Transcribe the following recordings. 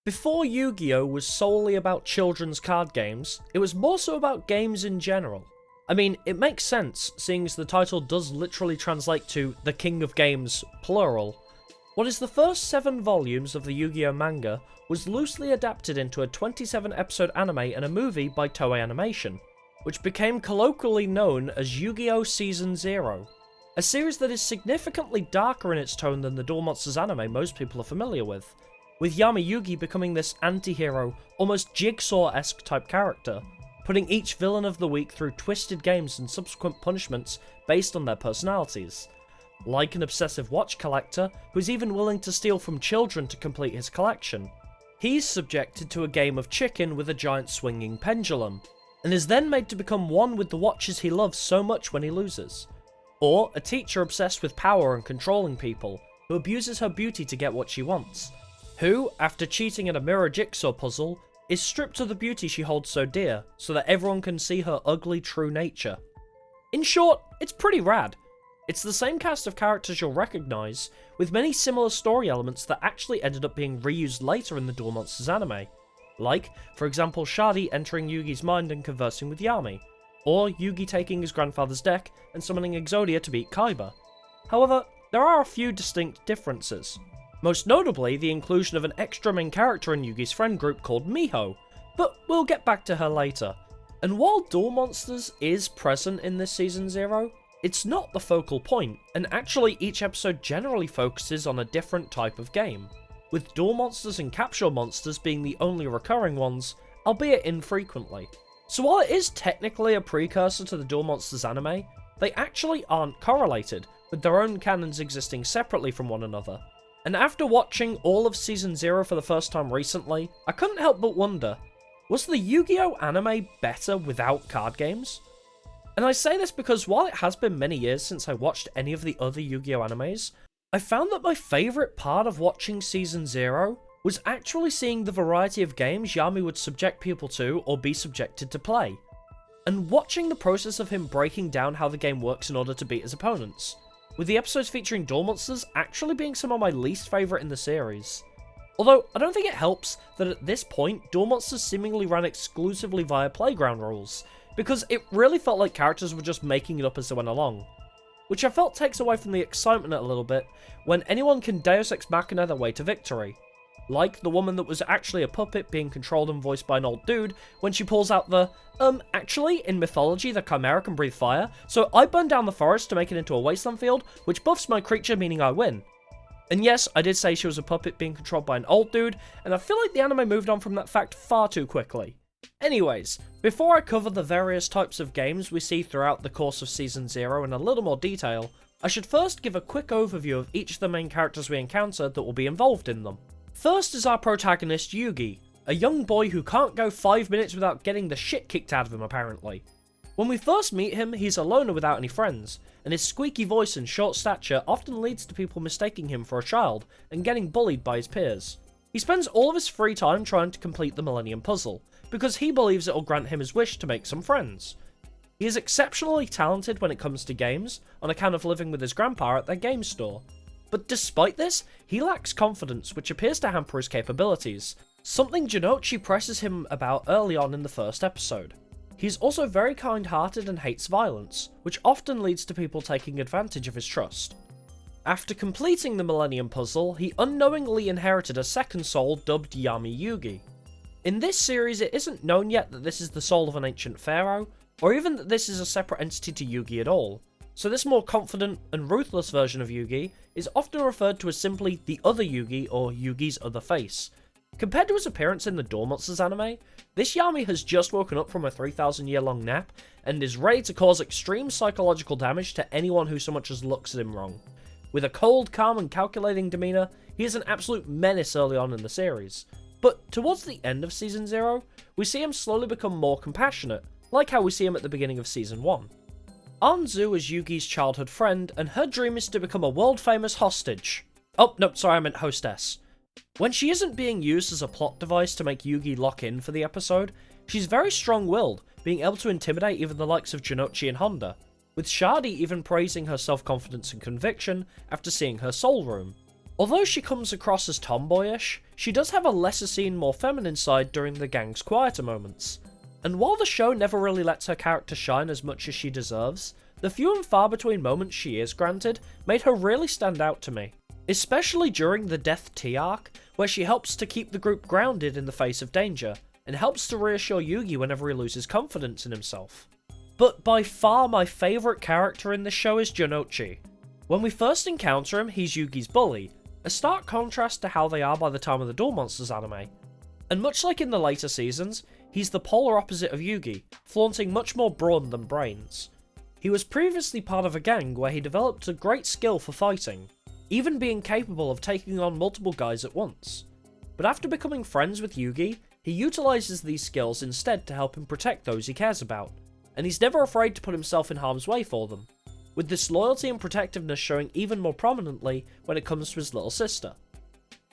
Before Yu-Gi-Oh was solely about children's card games, it was more so about games in general. I mean, it makes sense, seeing as the title does literally translate to the King of Games, plural. What is the first 7 volumes of the Yu-Gi-Oh manga was loosely adapted into a 27-episode anime and a movie by Toei Animation, which became colloquially known as Yu-Gi-Oh! Season 0, a series that is significantly darker in its tone than the Duel Monsters anime most people are familiar with Yami Yugi becoming this anti-hero, almost Jigsaw-esque type character, putting each villain of the week through twisted games and subsequent punishments based on their personalities. Like an obsessive watch collector who's even willing to steal from children to complete his collection, he's subjected to a game of chicken with a giant swinging pendulum, and is then made to become one with the watches he loves so much when he loses. Or a teacher obsessed with power and controlling people, who abuses her beauty to get what she wants, who, after cheating at a mirror jigsaw puzzle, is stripped of the beauty she holds so dear, so that everyone can see her ugly true nature. In short, it's pretty rad. It's the same cast of characters you'll recognise, with many similar story elements that actually ended up being reused later in the Duel Monsters anime. Like, for example, Shadi entering Yugi's mind and conversing with Yami, or Yugi taking his grandfather's deck and summoning Exodia to beat Kaiba. However, there are a few distinct differences. Most notably, the inclusion of an extra main character in Yugi's friend group called Miho, but we'll get back to her later. And while Duel Monsters is present in this Season 0, it's not the focal point, and actually each episode generally focuses on a different type of game, with Duel Monsters and Capsule Monsters being the only recurring ones, albeit infrequently. So while it is technically a precursor to the Duel Monsters anime, they actually aren't correlated, with their own canons existing separately from one another. And after watching all of Season 0 for the first time recently, I couldn't help but wonder, was the Yu-Gi-Oh anime better without card games? And I say this because while it has been many years since I watched any of the other Yu-Gi-Oh animes, I found that my favourite part of watching Season 0 was actually seeing the variety of games Yami would subject people to or be subjected to play, and watching the process of him breaking down how the game works in order to beat his opponents, with the episodes featuring Duel Monsters actually being some of my least favourite in the series. Although, I don't think it helps that at this point, Duel Monsters seemingly ran exclusively via playground rules, because it really felt like characters were just making it up as they went along, which I felt takes away from the excitement a little bit when anyone can Deus Ex Machina their way to victory. Like the woman that was actually a puppet being controlled and voiced by an old dude when she pulls out the, actually, in mythology the Chimera can breathe fire, so I burn down the forest to make it into a wasteland field, which buffs my creature, meaning I win. And yes, I did say she was a puppet being controlled by an old dude, and I feel like the anime moved on from that fact far too quickly. Anyways, before I cover the various types of games we see throughout the course of Season 0 in a little more detail, I should first give a quick overview of each of the main characters we encounter that will be involved in them. First is our protagonist Yugi, a young boy who can't go 5 minutes without getting the shit kicked out of him apparently. When we first meet him, he's a loner without any friends, and his squeaky voice and short stature often leads to people mistaking him for a child and getting bullied by his peers. He spends all of his free time trying to complete the Millennium Puzzle, because he believes it will grant him his wish to make some friends. He is exceptionally talented when it comes to games, on account of living with his grandpa at their game store. But despite this, he lacks confidence, which appears to hamper his capabilities, something Jinochi presses him about early on in the first episode. He's also very kind-hearted and hates violence, which often leads to people taking advantage of his trust. After completing the Millennium Puzzle, he unknowingly inherited a second soul dubbed Yami Yugi. In this series, it isn't known yet that this is the soul of an ancient pharaoh, or even that this is a separate entity to Yugi at all, so this more confident and ruthless version of Yugi is often referred to as simply the other Yugi or Yugi's other face. Compared to his appearance in the Duel Monsters anime, this Yami has just woken up from a 3,000-year-long nap and is ready to cause extreme psychological damage to anyone who so much as looks at him wrong. With a cold, calm and calculating demeanour, he is an absolute menace early on in the series. But towards the end of Season 0, we see him slowly become more compassionate, like how we see him at the beginning of Season 1. Anzu is Yugi's childhood friend, and her dream is to become a world-famous hostage. Oh, no, sorry, I meant hostess. When she isn't being used as a plot device to make Yugi lock in for the episode, she's very strong-willed, being able to intimidate even the likes of Jinochi and Honda, with Shadi even praising her self-confidence and conviction after seeing her soul room. Although she comes across as tomboyish, she does have a lesser seen, more feminine side during the gang's quieter moments. And while the show never really lets her character shine as much as she deserves, the few and far between moments she is granted made her really stand out to me. Especially during the Death Tea arc, where she helps to keep the group grounded in the face of danger, and helps to reassure Yugi whenever he loses confidence in himself. But by far my favourite character in this show is Jonouchi. When we first encounter him, he's Yugi's bully, a stark contrast to how they are by the time of the Duel Monsters anime. And much like in the later seasons, he's the polar opposite of Yugi, flaunting much more brawn than brains. He was previously part of a gang where he developed a great skill for fighting, even being capable of taking on multiple guys at once. But after becoming friends with Yugi, he utilises these skills instead to help him protect those he cares about, and he's never afraid to put himself in harm's way for them, with this loyalty and protectiveness showing even more prominently when it comes to his little sister.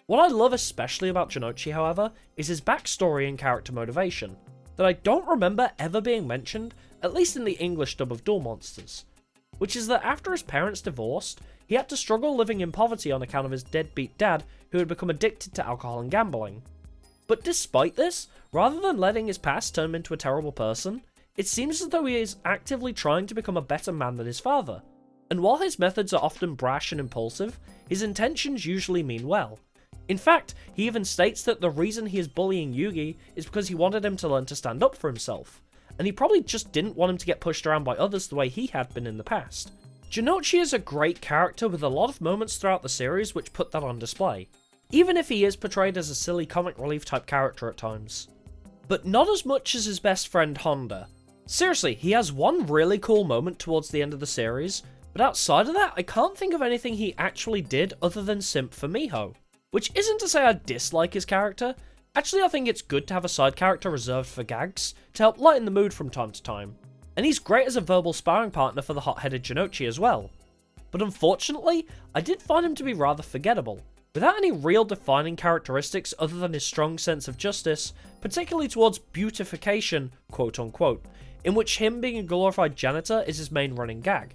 What I love especially about Jonouchi, however, is his backstory and character motivation, that I don't remember ever being mentioned, at least in the English dub of Duel Monsters, which is that after his parents divorced, he had to struggle living in poverty on account of his deadbeat dad who had become addicted to alcohol and gambling. But despite this, rather than letting his past turn him into a terrible person, it seems as though he is actively trying to become a better man than his father. And while his methods are often brash and impulsive, his intentions usually mean well. In fact, he even states that the reason he is bullying Yugi is because he wanted him to learn to stand up for himself, and he probably just didn't want him to get pushed around by others the way he had been in the past. Jonouchi is a great character with a lot of moments throughout the series which put that on display, even if he is portrayed as a silly comic relief type character at times. But not as much as his best friend Honda. Seriously, he has one really cool moment towards the end of the series, but outside of that I can't think of anything he actually did other than simp for Miho. Which isn't to say I dislike his character, actually I think it's good to have a side character reserved for gags, to help lighten the mood from time to time. And he's great as a verbal sparring partner for the hot-headed Jonouchi as well. But unfortunately, I did find him to be rather forgettable, without any real defining characteristics other than his strong sense of justice, particularly towards beautification, quote unquote, in which him being a glorified janitor is his main running gag.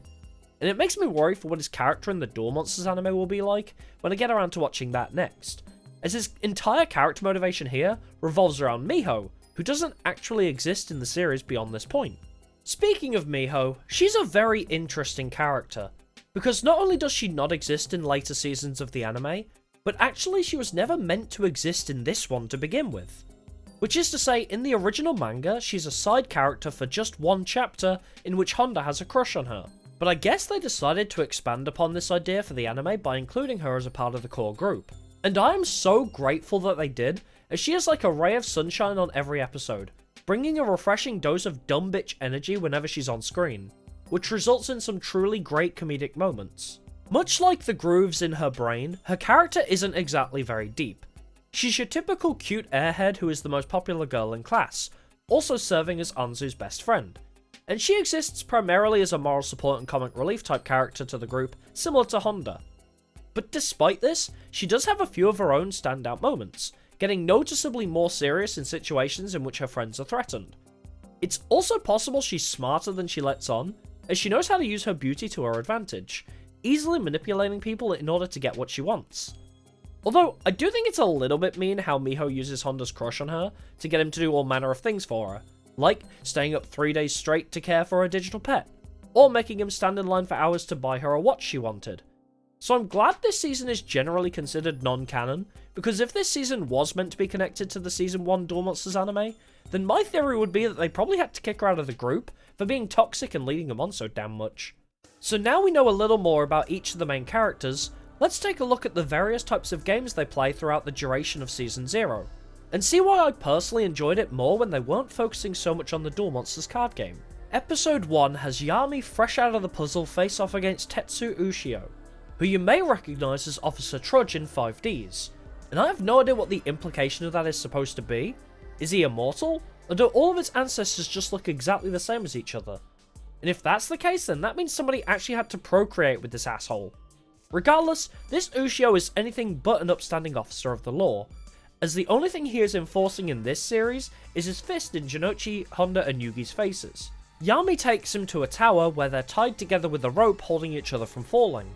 And it makes me worry for what his character in the Duel Monsters anime will be like when I get around to watching that next, as his entire character motivation here revolves around Miho, who doesn't actually exist in the series beyond this point. Speaking of Miho, she's a very interesting character, because not only does she not exist in later seasons of the anime, but actually she was never meant to exist in this one to begin with. Which is to say, in the original manga, she's a side character for just one chapter in which Honda has a crush on her. But I guess they decided to expand upon this idea for the anime by including her as a part of the core group. And I am so grateful that they did, as she is like a ray of sunshine on every episode, bringing a refreshing dose of dumb bitch energy whenever she's on screen, which results in some truly great comedic moments. Much like the grooves in her brain, her character isn't exactly very deep. She's your typical cute airhead who is the most popular girl in class, also serving as Anzu's best friend. And she exists primarily as a moral support and comic relief type character to the group, similar to Honda. But despite this, she does have a few of her own standout moments, getting noticeably more serious in situations in which her friends are threatened. It's also possible she's smarter than she lets on, as she knows how to use her beauty to her advantage, easily manipulating people in order to get what she wants. Although, I do think it's a little bit mean how Miho uses Honda's crush on her to get him to do all manner of things for her, like staying up 3 days straight to care for a digital pet, or making him stand in line for hours to buy her a watch she wanted. So I'm glad this season is generally considered non-canon, because if this season was meant to be connected to the Season 1 Duel Monsters anime, then my theory would be that they probably had to kick her out of the group for being toxic and leading them on so damn much. So now we know a little more about each of the main characters, let's take a look at the various types of games they play throughout the duration of Season 0, and see why I personally enjoyed it more when they weren't focusing so much on the Duel Monsters card game. Episode 1 has Yami fresh out of the puzzle face off against Tetsu Ushio, who you may recognise as Officer Trudge in 5Ds, and I have no idea what the implication of that is supposed to be. Is he immortal, or do all of his ancestors just look exactly the same as each other? And if that's the case, then that means somebody actually had to procreate with this asshole. Regardless, this Ushio is anything but an upstanding officer of the law, as the only thing he is enforcing in this series is his fist in Jonouchi, Honda and Yugi's faces. Yami takes him to a tower where they're tied together with a rope holding each other from falling.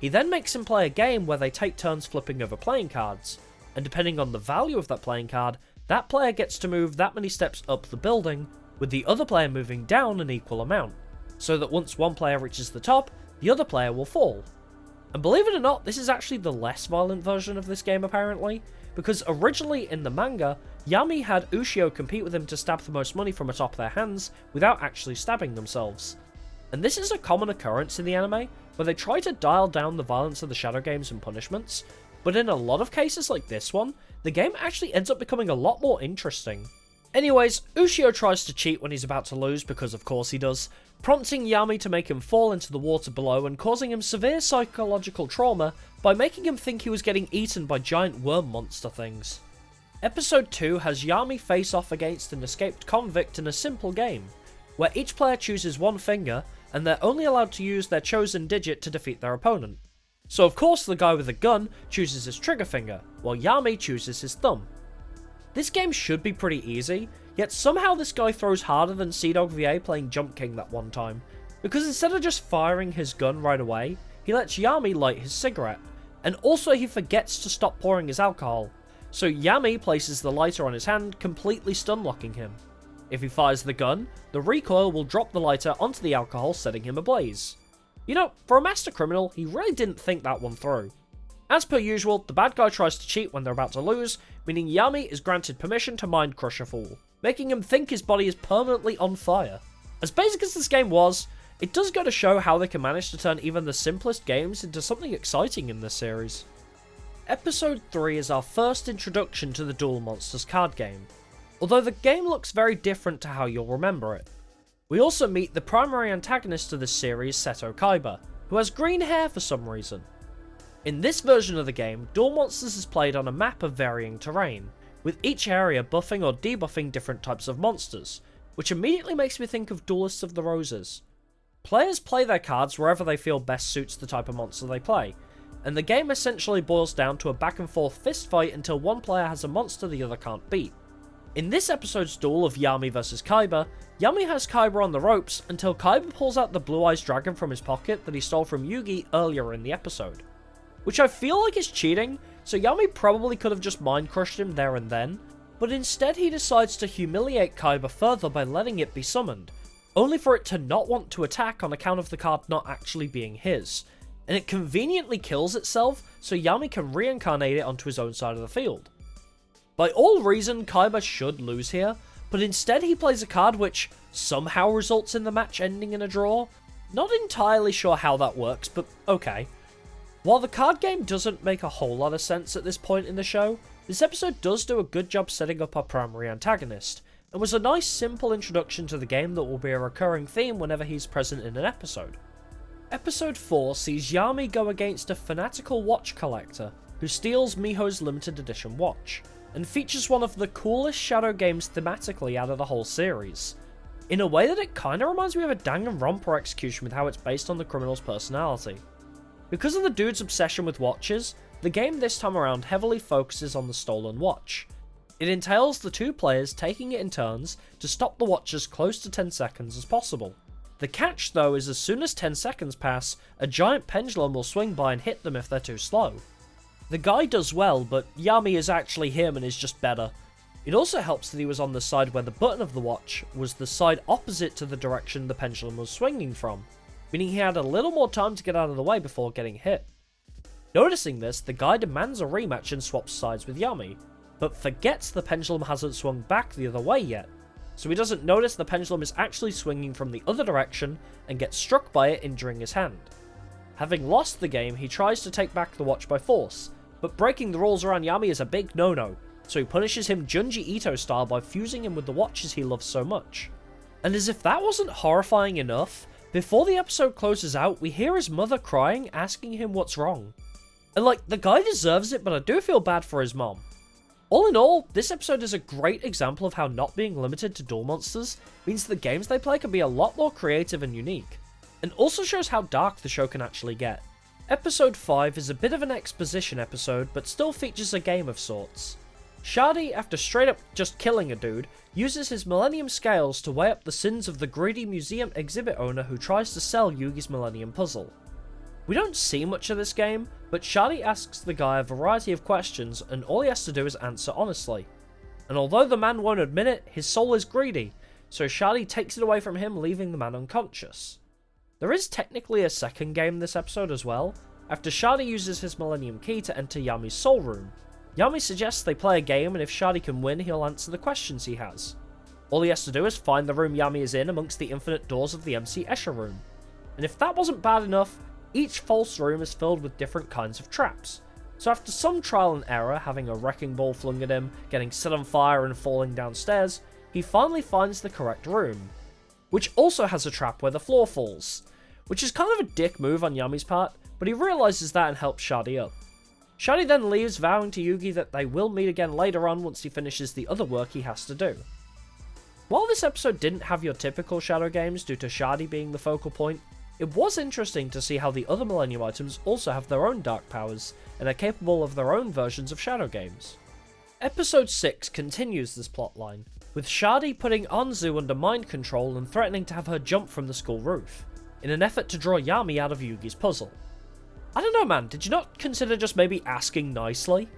He He then makes him play a game where they take turns flipping over playing cards, and depending on the value of that playing card, that player gets to move that many steps up the building, with the other player moving down an equal amount, so that once one player reaches the top, the other player will fall. And believe it or not, this is actually the less violent version of this game apparently, because originally in the manga, Yami had Ushio compete with him to stab the most money from atop their hands without actually stabbing themselves. And this is a common occurrence in the anime, where they try to dial down the violence of the shadow games and punishments, but in a lot of cases like this one, the game actually ends up becoming a lot more interesting. Anyways, Ushio tries to cheat when he's about to lose, because of course he does, prompting Yami to make him fall into the water below and causing him severe psychological trauma by making him think he was getting eaten by giant worm monster things. Episode 2 has Yami face off against an escaped convict in a simple game, where each player chooses one finger, and they're only allowed to use their chosen digit to defeat their opponent. So of course the guy with the gun chooses his trigger finger, while Yami chooses his thumb. This game should be pretty easy, yet somehow this guy throws harder than Seadog VA playing Jump King that one time, because instead of just firing his gun right away, he lets Yami light his cigarette, and also he forgets to stop pouring his alcohol, so Yami places the lighter on his hand, completely stun-locking him. If he fires the gun, the recoil will drop the lighter onto the alcohol, setting him ablaze. You know, for a master criminal, he really didn't think that one through. As per usual, the bad guy tries to cheat when they're about to lose, meaning Yami is granted permission to mind crush a fool, making him think his body is permanently on fire. As basic as this game was, it does go to show how they can manage to turn even the simplest games into something exciting in this series. Episode 3 is our first introduction to the Duel Monsters card game, although the game looks very different to how you'll remember it. We also meet the primary antagonist of this series, Seto Kaiba, who has green hair for some reason. In this version of the game, Duel Monsters is played on a map of varying terrain, with each area buffing or debuffing different types of monsters, which immediately makes me think of Duelists of the Roses. Players play their cards wherever they feel best suits the type of monster they play, and the game essentially boils down to a back and forth fist fight until one player has a monster the other can't beat. In this episode's duel of Yami vs Kaiba, Yami has Kaiba on the ropes until Kaiba pulls out the Blue Eyes Dragon from his pocket that he stole from Yugi earlier in the episode. Which I feel like is cheating, so Yami probably could have just mind crushed him there and then, but instead he decides to humiliate Kaiba further by letting it be summoned, only for it to not want to attack on account of the card not actually being his, and it conveniently kills itself so Yami can reincarnate it onto his own side of the field. By all reason, Kaiba should lose here, but instead he plays a card which somehow results in the match ending in a draw. Not entirely sure how that works, but okay. While the card game doesn't make a whole lot of sense at this point in the show, this episode does do a good job setting up our primary antagonist, and was a nice simple introduction to the game that will be a recurring theme whenever he's present in an episode. Episode 4 sees Yami go against a fanatical watch collector, who steals Miho's limited edition watch, and features one of the coolest shadow games thematically out of the whole series, in a way that it kinda reminds me of a Danganronpa execution with how it's based on the criminal's personality. Because of the dude's obsession with watches, the game this time around heavily focuses on the stolen watch. It entails the two players taking it in turns to stop the watch as close to 10 seconds as possible. The catch though is as soon as 10 seconds pass, a giant pendulum will swing by and hit them if they're too slow. The guy does well, but Yami is actually him and is just better. It also helps that he was on the side where the button of the watch was the side opposite to the direction the pendulum was swinging from, meaning he had a little more time to get out of the way before getting hit. Noticing this, the guy demands a rematch and swaps sides with Yami, but forgets the pendulum hasn't swung back the other way yet, so he doesn't notice the pendulum is actually swinging from the other direction and gets struck by it, injuring his hand. Having lost the game, he tries to take back the watch by force, but breaking the rules around Yami is a big no-no, so he punishes him Junji Ito style by fusing him with the watches he loves so much. And as if that wasn't horrifying enough, before the episode closes out, we hear his mother crying, asking him what's wrong. And like, the guy deserves it, but I do feel bad for his mom. All in all, this episode is a great example of how not being limited to Duel Monsters means the games they play can be a lot more creative and unique, and also shows how dark the show can actually get. Episode 5 is a bit of an exposition episode, but still features a game of sorts. Shadi, after straight up just killing a dude, uses his Millennium Scales to weigh up the sins of the greedy museum exhibit owner who tries to sell Yugi's Millennium Puzzle. We don't see much of this game, but Shadi asks the guy a variety of questions and all he has to do is answer honestly. And although the man won't admit it, his soul is greedy, so Shadi takes it away from him, leaving the man unconscious. There is technically a second game this episode as well, after Shadi uses his Millennium Key to enter Yami's soul room. Yami suggests they play a game, and if Shadi can win, he'll answer the questions he has. All he has to do is find the room Yami is in amongst the infinite doors of the MC Escher room. And if that wasn't bad enough, each false room is filled with different kinds of traps. So after some trial and error, having a wrecking ball flung at him, getting set on fire and falling downstairs, he finally finds the correct room, which also has a trap where the floor falls, which is kind of a dick move on Yami's part, but he realises that and helps Shadi up. Shadi then leaves, vowing to Yugi that they will meet again later on once he finishes the other work he has to do. While this episode didn't have your typical Shadow games due to Shadi being the focal point, it was interesting to see how the other Millennium items also have their own dark powers and are capable of their own versions of Shadow games. Episode 6 continues this plotline, with Shadi putting Anzu under mind control and threatening to have her jump from the school roof, in an effort to draw Yami out of Yugi's puzzle. I don't know man, did you not consider just maybe asking nicely?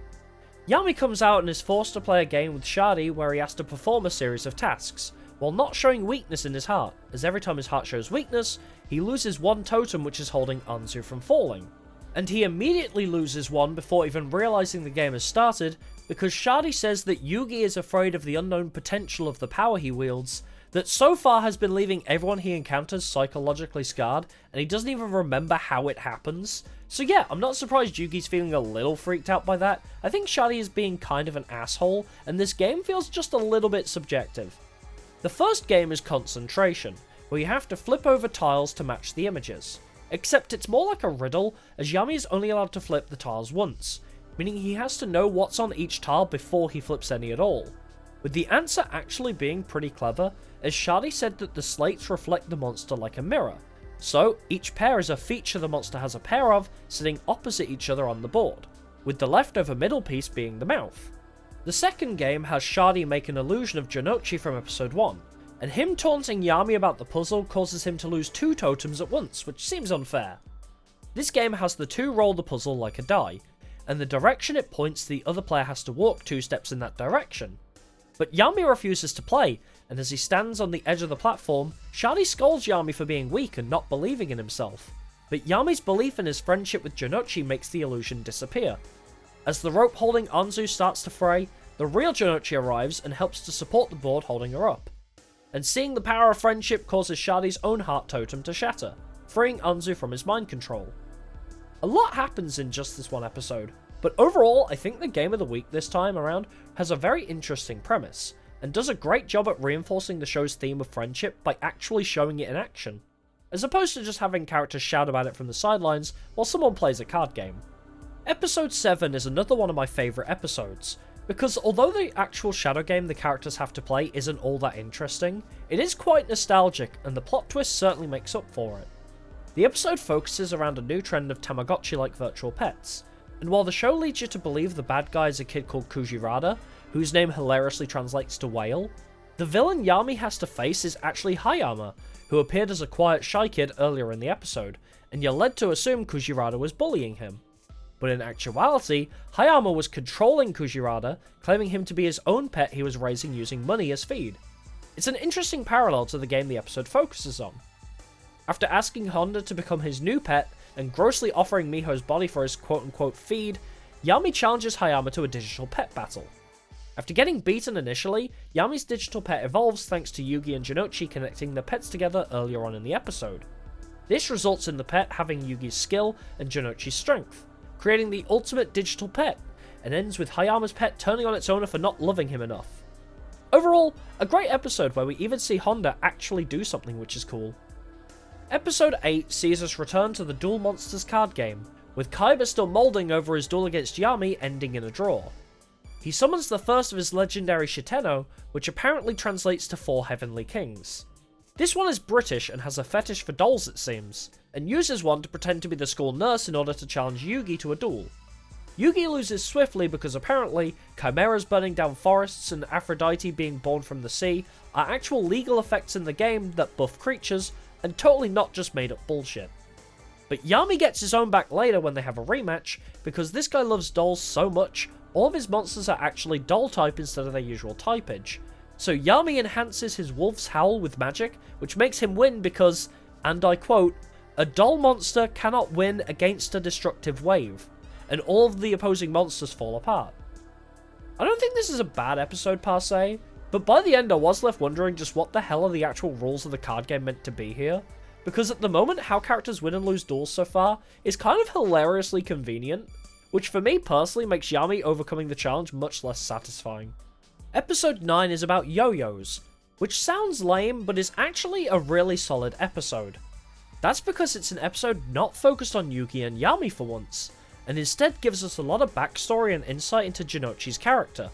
Yami comes out and is forced to play a game with Shadi where he has to perform a series of tasks, while not showing weakness in his heart, as every time his heart shows weakness, he loses one totem which is holding Anzu from falling. And he immediately loses one before even realising the game has started, because Shadi says that Yugi is afraid of the unknown potential of the power he wields, that so far has been leaving everyone he encounters psychologically scarred, and he doesn't even remember how it happens. So yeah, I'm not surprised Yugi's feeling a little freaked out by that. I think Shadi is being kind of an asshole, and this game feels just a little bit subjective. The first game is Concentration, where you have to flip over tiles to match the images. Except it's more like a riddle, as Yami is only allowed to flip the tiles once, meaning he has to know what's on each tile before he flips any at all. With the answer actually being pretty clever, as Shadi said that the slates reflect the monster like a mirror, so each pair is a feature the monster has a pair of, sitting opposite each other on the board, with the leftover middle piece being the mouth. The second game has Shadi make an illusion of Janochi from episode 1, and him taunting Yami about the puzzle causes him to lose 2 totems at once, which seems unfair. This game has the 2 roll the puzzle like a die, and the direction it points the other player has to walk 2 steps in that direction. But Yami refuses to play, and as he stands on the edge of the platform, Shadi scolds Yami for being weak and not believing in himself. But Yami's belief in his friendship with Janochi makes the illusion disappear. As the rope holding Anzu starts to fray, the real Janochi arrives and helps to support the board holding her up. And seeing the power of friendship causes Shadi's own heart totem to shatter, freeing Anzu from his mind control. A lot happens in just this one episode, but overall I think the game of the week this time around has a very interesting premise, and does a great job at reinforcing the show's theme of friendship by actually showing it in action, as opposed to just having characters shout about it from the sidelines while someone plays a card game. Episode 7 is another one of my favourite episodes, because although the actual Shadow game the characters have to play isn't all that interesting, it is quite nostalgic and the plot twist certainly makes up for it. The episode focuses around a new trend of Tamagotchi-like virtual pets, and while the show leads you to believe the bad guy is a kid called Kujirada, whose name hilariously translates to whale, the villain Yami has to face is actually Hayama, who appeared as a quiet shy kid earlier in the episode, and you're led to assume Kujirada was bullying him. But in actuality, Hayama was controlling Kujirada, claiming him to be his own pet he was raising using money as feed. It's an interesting parallel to the game the episode focuses on. After asking Honda to become his new pet, and grossly offering Miho's body for his quote-unquote feed, Yami challenges Hayama to a digital pet battle. After getting beaten initially, Yami's digital pet evolves thanks to Yugi and Janochi connecting the pets together earlier on in the episode. This results in the pet having Yugi's skill and Janochi's strength, creating the ultimate digital pet, and ends with Hayama's pet turning on its owner for not loving him enough. Overall, a great episode where we even see Honda actually do something which is cool. Episode 8 sees us return to the Duel Monsters card game, with Kaiba still moulding over his duel against Yami ending in a draw. He summons the first of his legendary Shiteno, which apparently translates to 4 Heavenly Kings. This one is British and has a fetish for dolls it seems, and uses one to pretend to be the school nurse in order to challenge Yugi to a duel. Yugi loses swiftly because apparently chimeras burning down forests and Aphrodite being born from the sea are actual legal effects in the game that buff creatures, and totally not just made up bullshit. But Yami gets his own back later when they have a rematch, because this guy loves dolls so much, all of his monsters are actually doll type instead of their usual typage. So Yami enhances his wolf's howl with magic, which makes him win because, and I quote, "A doll monster cannot win against a destructive wave," and all of the opposing monsters fall apart. I don't think this is a bad episode per se, but by the end I was left wondering just what the hell are the actual rules of the card game meant to be here, because at the moment how characters win and lose duels so far is kind of hilariously convenient, which for me personally makes Yami overcoming the challenge much less satisfying. Episode 9 is about yo-yos, which sounds lame but is actually a really solid episode. That's because it's an episode not focused on Yugi and Yami for once, and instead gives us a lot of backstory and insight into Jinochi's character.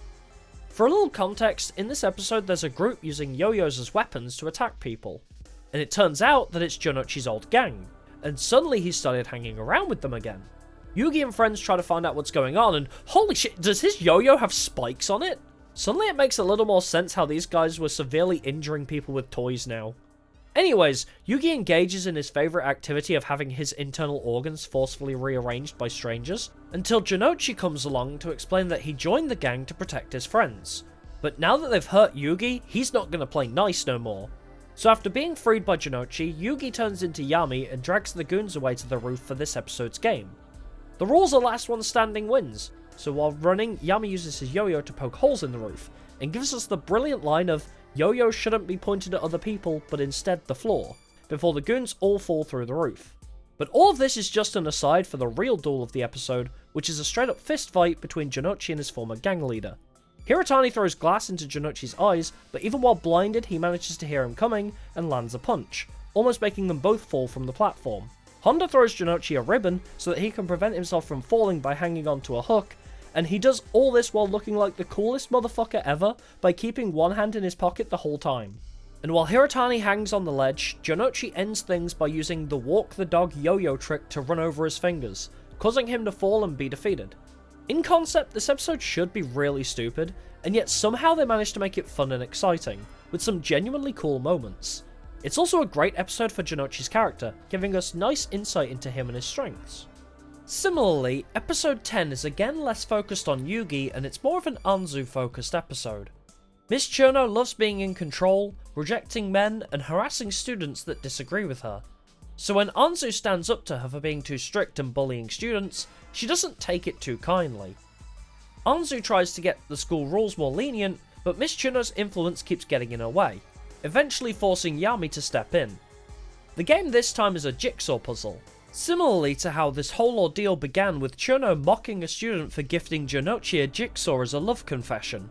For a little context, in this episode there's a group using yo-yos as weapons to attack people, and it turns out that it's Jinochi's old gang, and suddenly he started hanging around with them again. Yugi and friends try to find out what's going on, and holy shit, does his yo-yo have spikes on it? Suddenly it makes a little more sense how these guys were severely injuring people with toys now. Anyways, Yugi engages in his favourite activity of having his internal organs forcefully rearranged by strangers, until Jinochi comes along to explain that he joined the gang to protect his friends. But now that they've hurt Yugi, he's not going to play nice no more. So after being freed by Jinochi, Yugi turns into Yami and drags the goons away to the roof for this episode's game. The rules are last one standing wins, so while running, Yami uses his yo-yo to poke holes in the roof, and gives us the brilliant line of, "Yo-yo shouldn't be pointed at other people, but instead the floor," before the goons all fall through the roof. But all of this is just an aside for the real duel of the episode, which is a straight up fist fight between Jinochi and his former gang leader. Hiratani throws glass into Jinochi's eyes, but even while blinded he manages to hear him coming, and lands a punch, almost making them both fall from the platform. Honda throws Jinochi a ribbon so that he can prevent himself from falling by hanging onto a hook, and he does all this while looking like the coolest motherfucker ever by keeping one hand in his pocket the whole time. And while Hiratani hangs on the ledge, Jinochi ends things by using the walk the dog yo-yo trick to run over his fingers, causing him to fall and be defeated. In concept, this episode should be really stupid, and yet somehow they managed to make it fun and exciting, with some genuinely cool moments. It's also a great episode for Jinochi's character, giving us nice insight into him and his strengths. Similarly, episode 10 is again less focused on Yugi, and it's more of an Anzu focused episode. Miss Cherno loves being in control, rejecting men, and harassing students that disagree with her. So when Anzu stands up to her for being too strict and bullying students, she doesn't take it too kindly. Anzu tries to get the school rules more lenient, but Miss Cherno's influence keeps getting in her way, eventually forcing Yami to step in. The game this time is a jigsaw puzzle, similarly to how this whole ordeal began with Cherno mocking a student for gifting Jinochi a jigsaw as a love confession.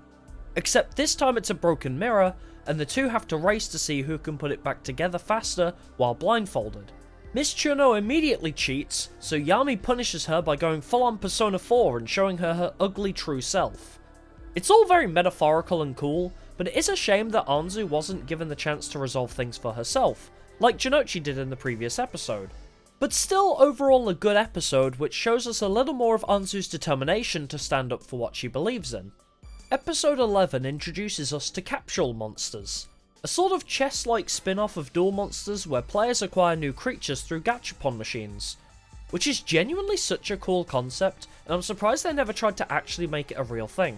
Except this time it's a broken mirror, and the two have to race to see who can put it back together faster while blindfolded. Miss Cherno immediately cheats, so Yami punishes her by going full on Persona 4 and showing her her ugly true self. It's all very metaphorical and cool, but it is a shame that Anzu wasn't given the chance to resolve things for herself, like Jinochi did in the previous episode. But still overall a good episode, which shows us a little more of Anzu's determination to stand up for what she believes in. Episode 11 introduces us to capsule monsters, a sort of chess-like spin-off of Duel Monsters where players acquire new creatures through gachapon machines, which is genuinely such a cool concept, and I'm surprised they never tried to actually make it a real thing.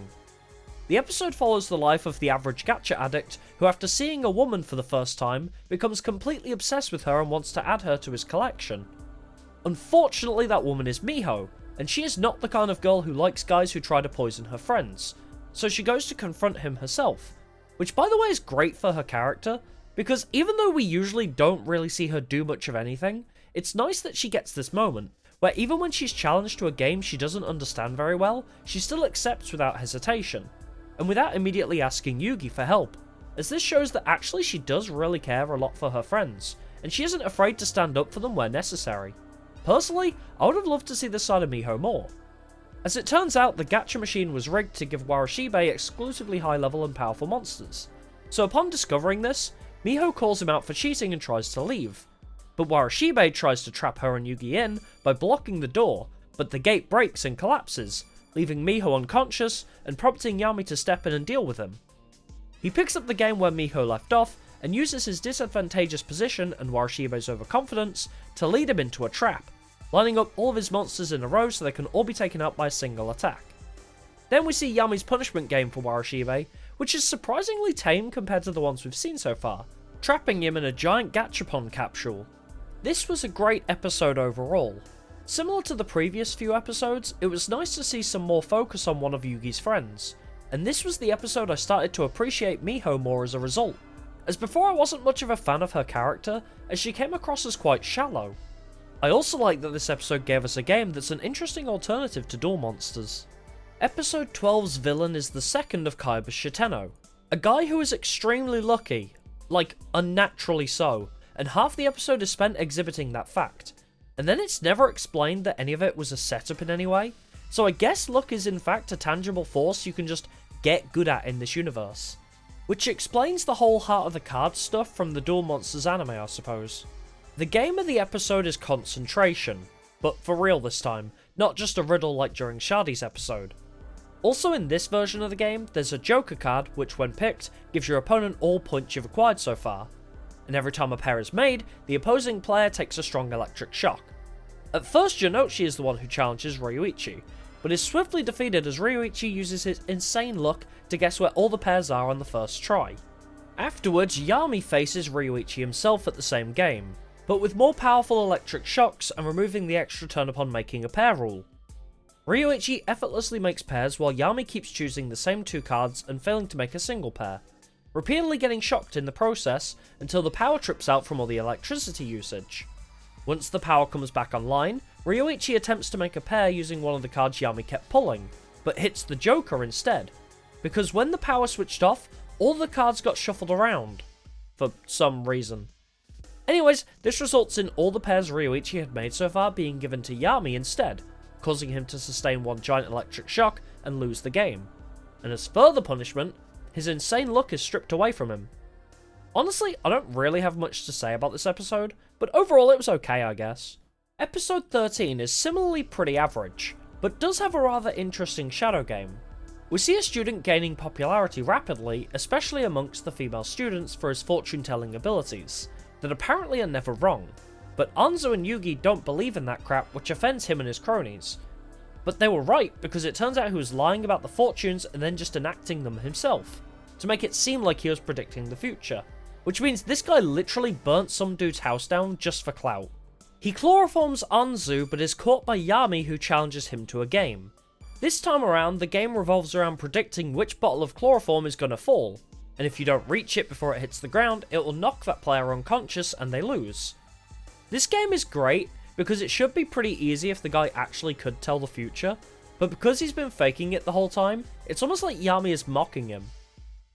The episode follows the life of the average gacha addict who, after seeing a woman for the first time, becomes completely obsessed with her and wants to add her to his collection. Unfortunately, that woman is Miho, and she is not the kind of girl who likes guys who try to poison her friends, so she goes to confront him herself, which by the way is great for her character, because even though we usually don't really see her do much of anything, it's nice that she gets this moment, where even when she's challenged to a game she doesn't understand very well, she still accepts without hesitation, and without immediately asking Yugi for help, as this shows that actually she does really care a lot for her friends, and she isn't afraid to stand up for them where necessary. Personally, I would have loved to see this side of Miho more. As it turns out, the gacha machine was rigged to give Warashibe exclusively high level and powerful monsters, so upon discovering this, Miho calls him out for cheating and tries to leave. But Warashibe tries to trap her and Yugi in by blocking the door, but the gate breaks and collapses, leaving Miho unconscious and prompting Yami to step in and deal with him. He picks up the game where Miho left off and uses his disadvantageous position and Warashibe's overconfidence to lead him into a trap, lining up all of his monsters in a row so they can all be taken out by a single attack. Then we see Yami's punishment game for Warishibe, which is surprisingly tame compared to the ones we've seen so far, trapping him in a giant Gachapon capsule. This was a great episode overall. Similar to the previous few episodes, it was nice to see some more focus on one of Yugi's friends, and this was the episode I started to appreciate Miho more as a result, as before I wasn't much of a fan of her character, as she came across as quite shallow. I also like that this episode gave us a game that's an interesting alternative to duel monsters. Episode 12's villain is the second of Kaiba's Shiteno, a guy who is extremely lucky, like unnaturally so, and half the episode is spent exhibiting that fact. And then it's never explained that any of it was a setup in any way, so I guess luck is in fact a tangible force you can just get good at in this universe. Which explains the whole Heart of the Cards stuff from the Duel Monsters anime, I suppose. The game of the episode is concentration, but for real this time, not just a riddle like during Shadi's episode. Also in this version of the game, there's a Joker card which when picked, gives your opponent all points you've acquired so far. And every time a pair is made, the opposing player takes a strong electric shock. At first Jonouchi is the one who challenges Ryuichi, but is swiftly defeated as Ryuichi uses his insane luck to guess where all the pairs are on the first try. Afterwards, Yami faces Ryuichi himself at the same game, but with more powerful electric shocks and removing the extra turn upon making a pair rule. Ryuichi effortlessly makes pairs while Yami keeps choosing the same two cards and failing to make a single pair, repeatedly getting shocked in the process until the power trips out from all the electricity usage. Once the power comes back online, Ryuichi attempts to make a pair using one of the cards Yami kept pulling, but hits the Joker instead, because when the power switched off, all the cards got shuffled around, for some reason. Anyways, this results in all the pairs Ryuichi had made so far being given to Yami instead, causing him to sustain one giant electric shock and lose the game. And as further punishment, his insane luck is stripped away from him. Honestly, I don't really have much to say about this episode, but overall it was okay, I guess. Episode 13 is similarly pretty average, but does have a rather interesting shadow game. We see a student gaining popularity rapidly, especially amongst the female students for his fortune-telling abilities, that apparently are never wrong, but Anzu and Yugi don't believe in that crap, which offends him and his cronies. But they were right, because it turns out he was lying about the fortunes and then just enacting them himself, to make it seem like he was predicting the future. Which means this guy literally burnt some dude's house down just for clout. He chloroforms Anzu but is caught by Yami who challenges him to a game. This time around, the game revolves around predicting which bottle of chloroform is gonna fall, and if you don't reach it before it hits the ground, it will knock that player unconscious and they lose. This game is great because it should be pretty easy if the guy actually could tell the future, but because he's been faking it the whole time, it's almost like Yami is mocking him.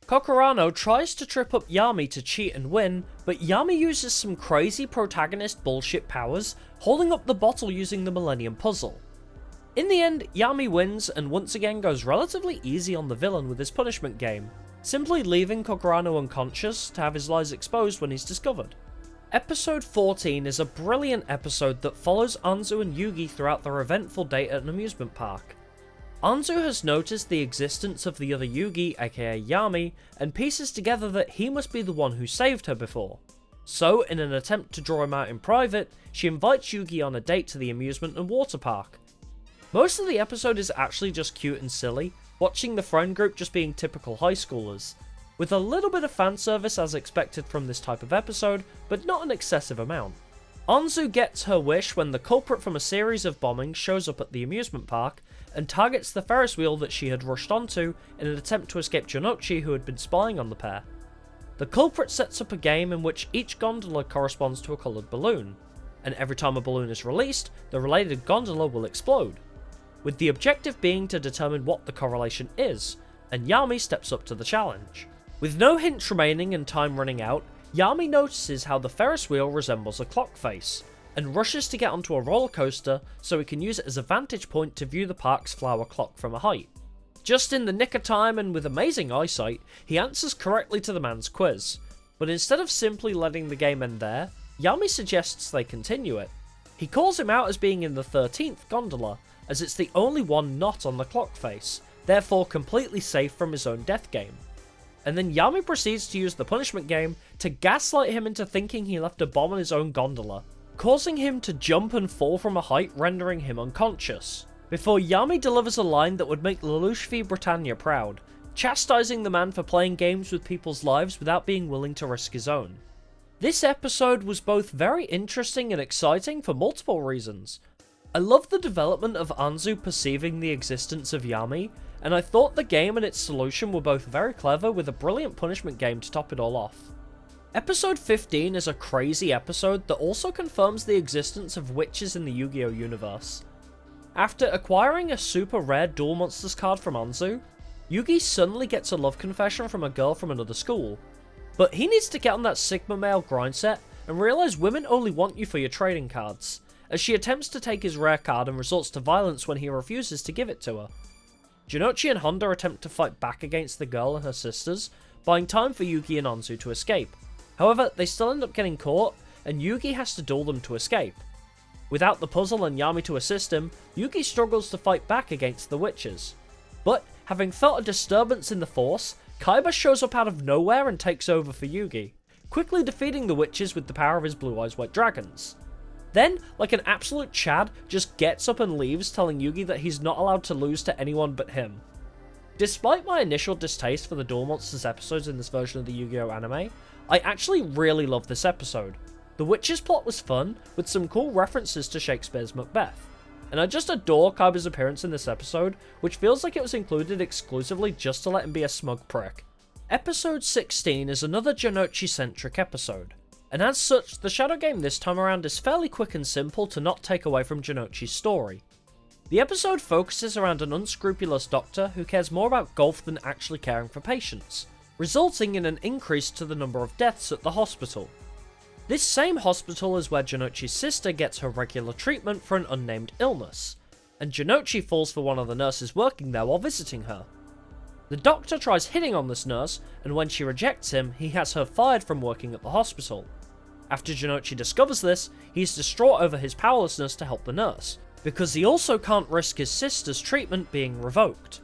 Kokorano tries to trip up Yami to cheat and win, but Yami uses some crazy protagonist bullshit powers, holding up the bottle using the Millennium Puzzle. In the end, Yami wins and once again goes relatively easy on the villain with his punishment game, simply leaving Kokorano unconscious to have his lies exposed when he's discovered. Episode 14 is a brilliant episode that follows Anzu and Yugi throughout their eventful day at an amusement park. Anzu has noticed the existence of the other Yugi, aka Yami, and pieces together that he must be the one who saved her before. So, in an attempt to draw him out in private, she invites Yugi on a date to the amusement and water park. Most of the episode is actually just cute and silly, watching the friend group just being typical high schoolers, with a little bit of fan service as expected from this type of episode, but not an excessive amount. Anzu gets her wish when the culprit from a series of bombings shows up at the amusement park and targets the Ferris wheel that she had rushed onto in an attempt to escape Jonouchi, who had been spying on the pair. The culprit sets up a game in which each gondola corresponds to a coloured balloon, and every time a balloon is released, the related gondola will explode, with the objective being to determine what the correlation is, and Yami steps up to the challenge. With no hints remaining and time running out, Yami notices how the Ferris wheel resembles a clock face, and rushes to get onto a roller coaster so he can use it as a vantage point to view the park's flower clock from a height. Just in the nick of time and with amazing eyesight, he answers correctly to the man's quiz, but instead of simply letting the game end there, Yami suggests they continue it. He calls him out as being in the 13th gondola, as it's the only one not on the clock face, therefore completely safe from his own death game. And then Yami proceeds to use the punishment game to gaslight him into thinking he left a bomb on his own gondola, causing him to jump and fall from a height, rendering him unconscious, before Yami delivers a line that would make Lelouch v Britannia proud, chastising the man for playing games with people's lives without being willing to risk his own. This episode was both very interesting and exciting for multiple reasons. I love the development of Anzu perceiving the existence of Yami, and I thought the game and its solution were both very clever with a brilliant punishment game to top it all off. Episode 15 is a crazy episode that also confirms the existence of witches in the Yu-Gi-Oh universe. After acquiring a super rare Duel Monsters card from Anzu, Yugi suddenly gets a love confession from a girl from another school. But he needs to get on that Sigma male grind set and realise women only want you for your trading cards, as she attempts to take his rare card and resorts to violence when he refuses to give it to her. Jinochi and Honda attempt to fight back against the girl and her sisters, buying time for Yugi and Anzu to escape. However, they still end up getting caught, and Yugi has to duel them to escape. Without the puzzle and Yami to assist him, Yugi struggles to fight back against the witches. But, having felt a disturbance in the force, Kaiba shows up out of nowhere and takes over for Yugi, quickly defeating the witches with the power of his Blue Eyes White Dragons. Then, like an absolute Chad, just gets up and leaves, telling Yugi that he's not allowed to lose to anyone but him. Despite my initial distaste for the Duel Monsters episodes in this version of the Yu-Gi-Oh anime, I actually really love this episode. The witches plot was fun, with some cool references to Shakespeare's Macbeth. And I just adore Kaiba's appearance in this episode, which feels like it was included exclusively just to let him be a smug prick. Episode 16 is another Jinochi-centric episode, and as such, the Shadow game this time around is fairly quick and simple to not take away from Jinochi's story. The episode focuses around an unscrupulous doctor who cares more about golf than actually caring for patients, resulting in an increase to the number of deaths at the hospital. This same hospital is where Jinochi's sister gets her regular treatment for an unnamed illness, and Jinochi falls for one of the nurses working there while visiting her. The doctor tries hitting on this nurse, and when she rejects him, he has her fired from working at the hospital. After Jinochi discovers this, he's distraught over his powerlessness to help the nurse, because he also can't risk his sister's treatment being revoked.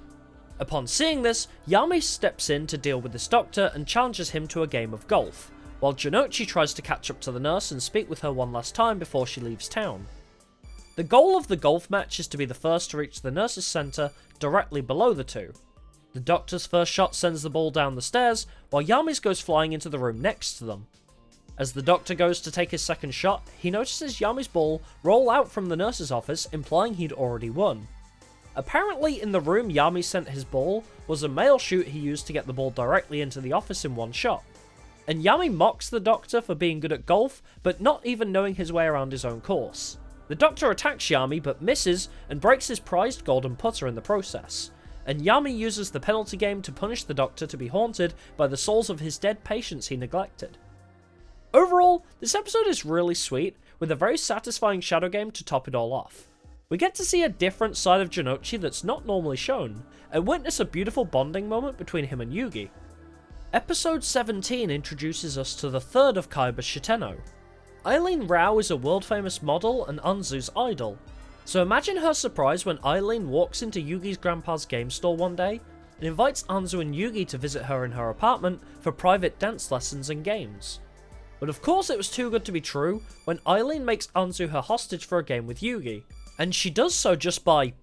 Upon seeing this, Yami steps in to deal with this doctor and challenges him to a game of golf, while Jinochi tries to catch up to the nurse and speak with her one last time before she leaves town. The goal of the golf match is to be the first to reach the nurse's centre directly below the two. The doctor's first shot sends the ball down the stairs, while Yami's goes flying into the room next to them. As the doctor goes to take his second shot, he notices Yami's ball roll out from the nurse's office, implying he'd already won. Apparently, in the room Yami sent his ball was a mail chute he used to get the ball directly into the office in one shot. And Yami mocks the doctor for being good at golf, but not even knowing his way around his own course. The doctor attacks Yami but misses and breaks his prized golden putter in the process, and Yami uses the penalty game to punish the doctor to be haunted by the souls of his dead patients he neglected. Overall, this episode is really sweet, with a very satisfying shadow game to top it all off. We get to see a different side of Jinochi that's not normally shown, and witness a beautiful bonding moment between him and Yugi. Episode 17 introduces us to the third of Kaiba's Shiteno. Eileen Rao is a world-famous model and Anzu's idol, so imagine her surprise when Eileen walks into Yugi's grandpa's game store one day and invites Anzu and Yugi to visit her in her apartment for private dance lessons and games. But of course it was too good to be true when Eileen makes Anzu her hostage for a game with Yugi, and she does so just by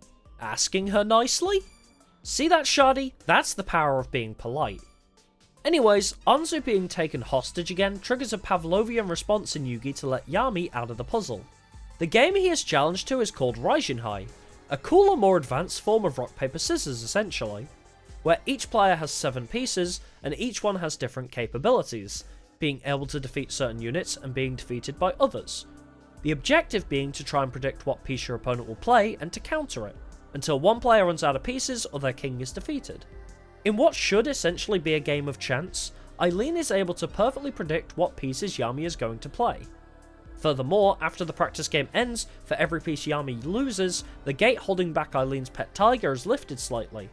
asking her nicely? See that, Shadi? That's the power of being polite. Anyways, Anzu being taken hostage again triggers a Pavlovian response in Yugi to let Yami out of the puzzle. The game he is challenged to is called Raijinhai, a cooler, more advanced form of rock paper scissors essentially, where each player has 7 pieces and each one has different capabilities, being able to defeat certain units and being defeated by others. The objective being to try and predict what piece your opponent will play and to counter it, until one player runs out of pieces or their king is defeated. In what should essentially be a game of chance, Eileen is able to perfectly predict what pieces Yami is going to play. Furthermore, after the practice game ends, for every piece Yami loses, the gate holding back Eileen's pet tiger is lifted slightly.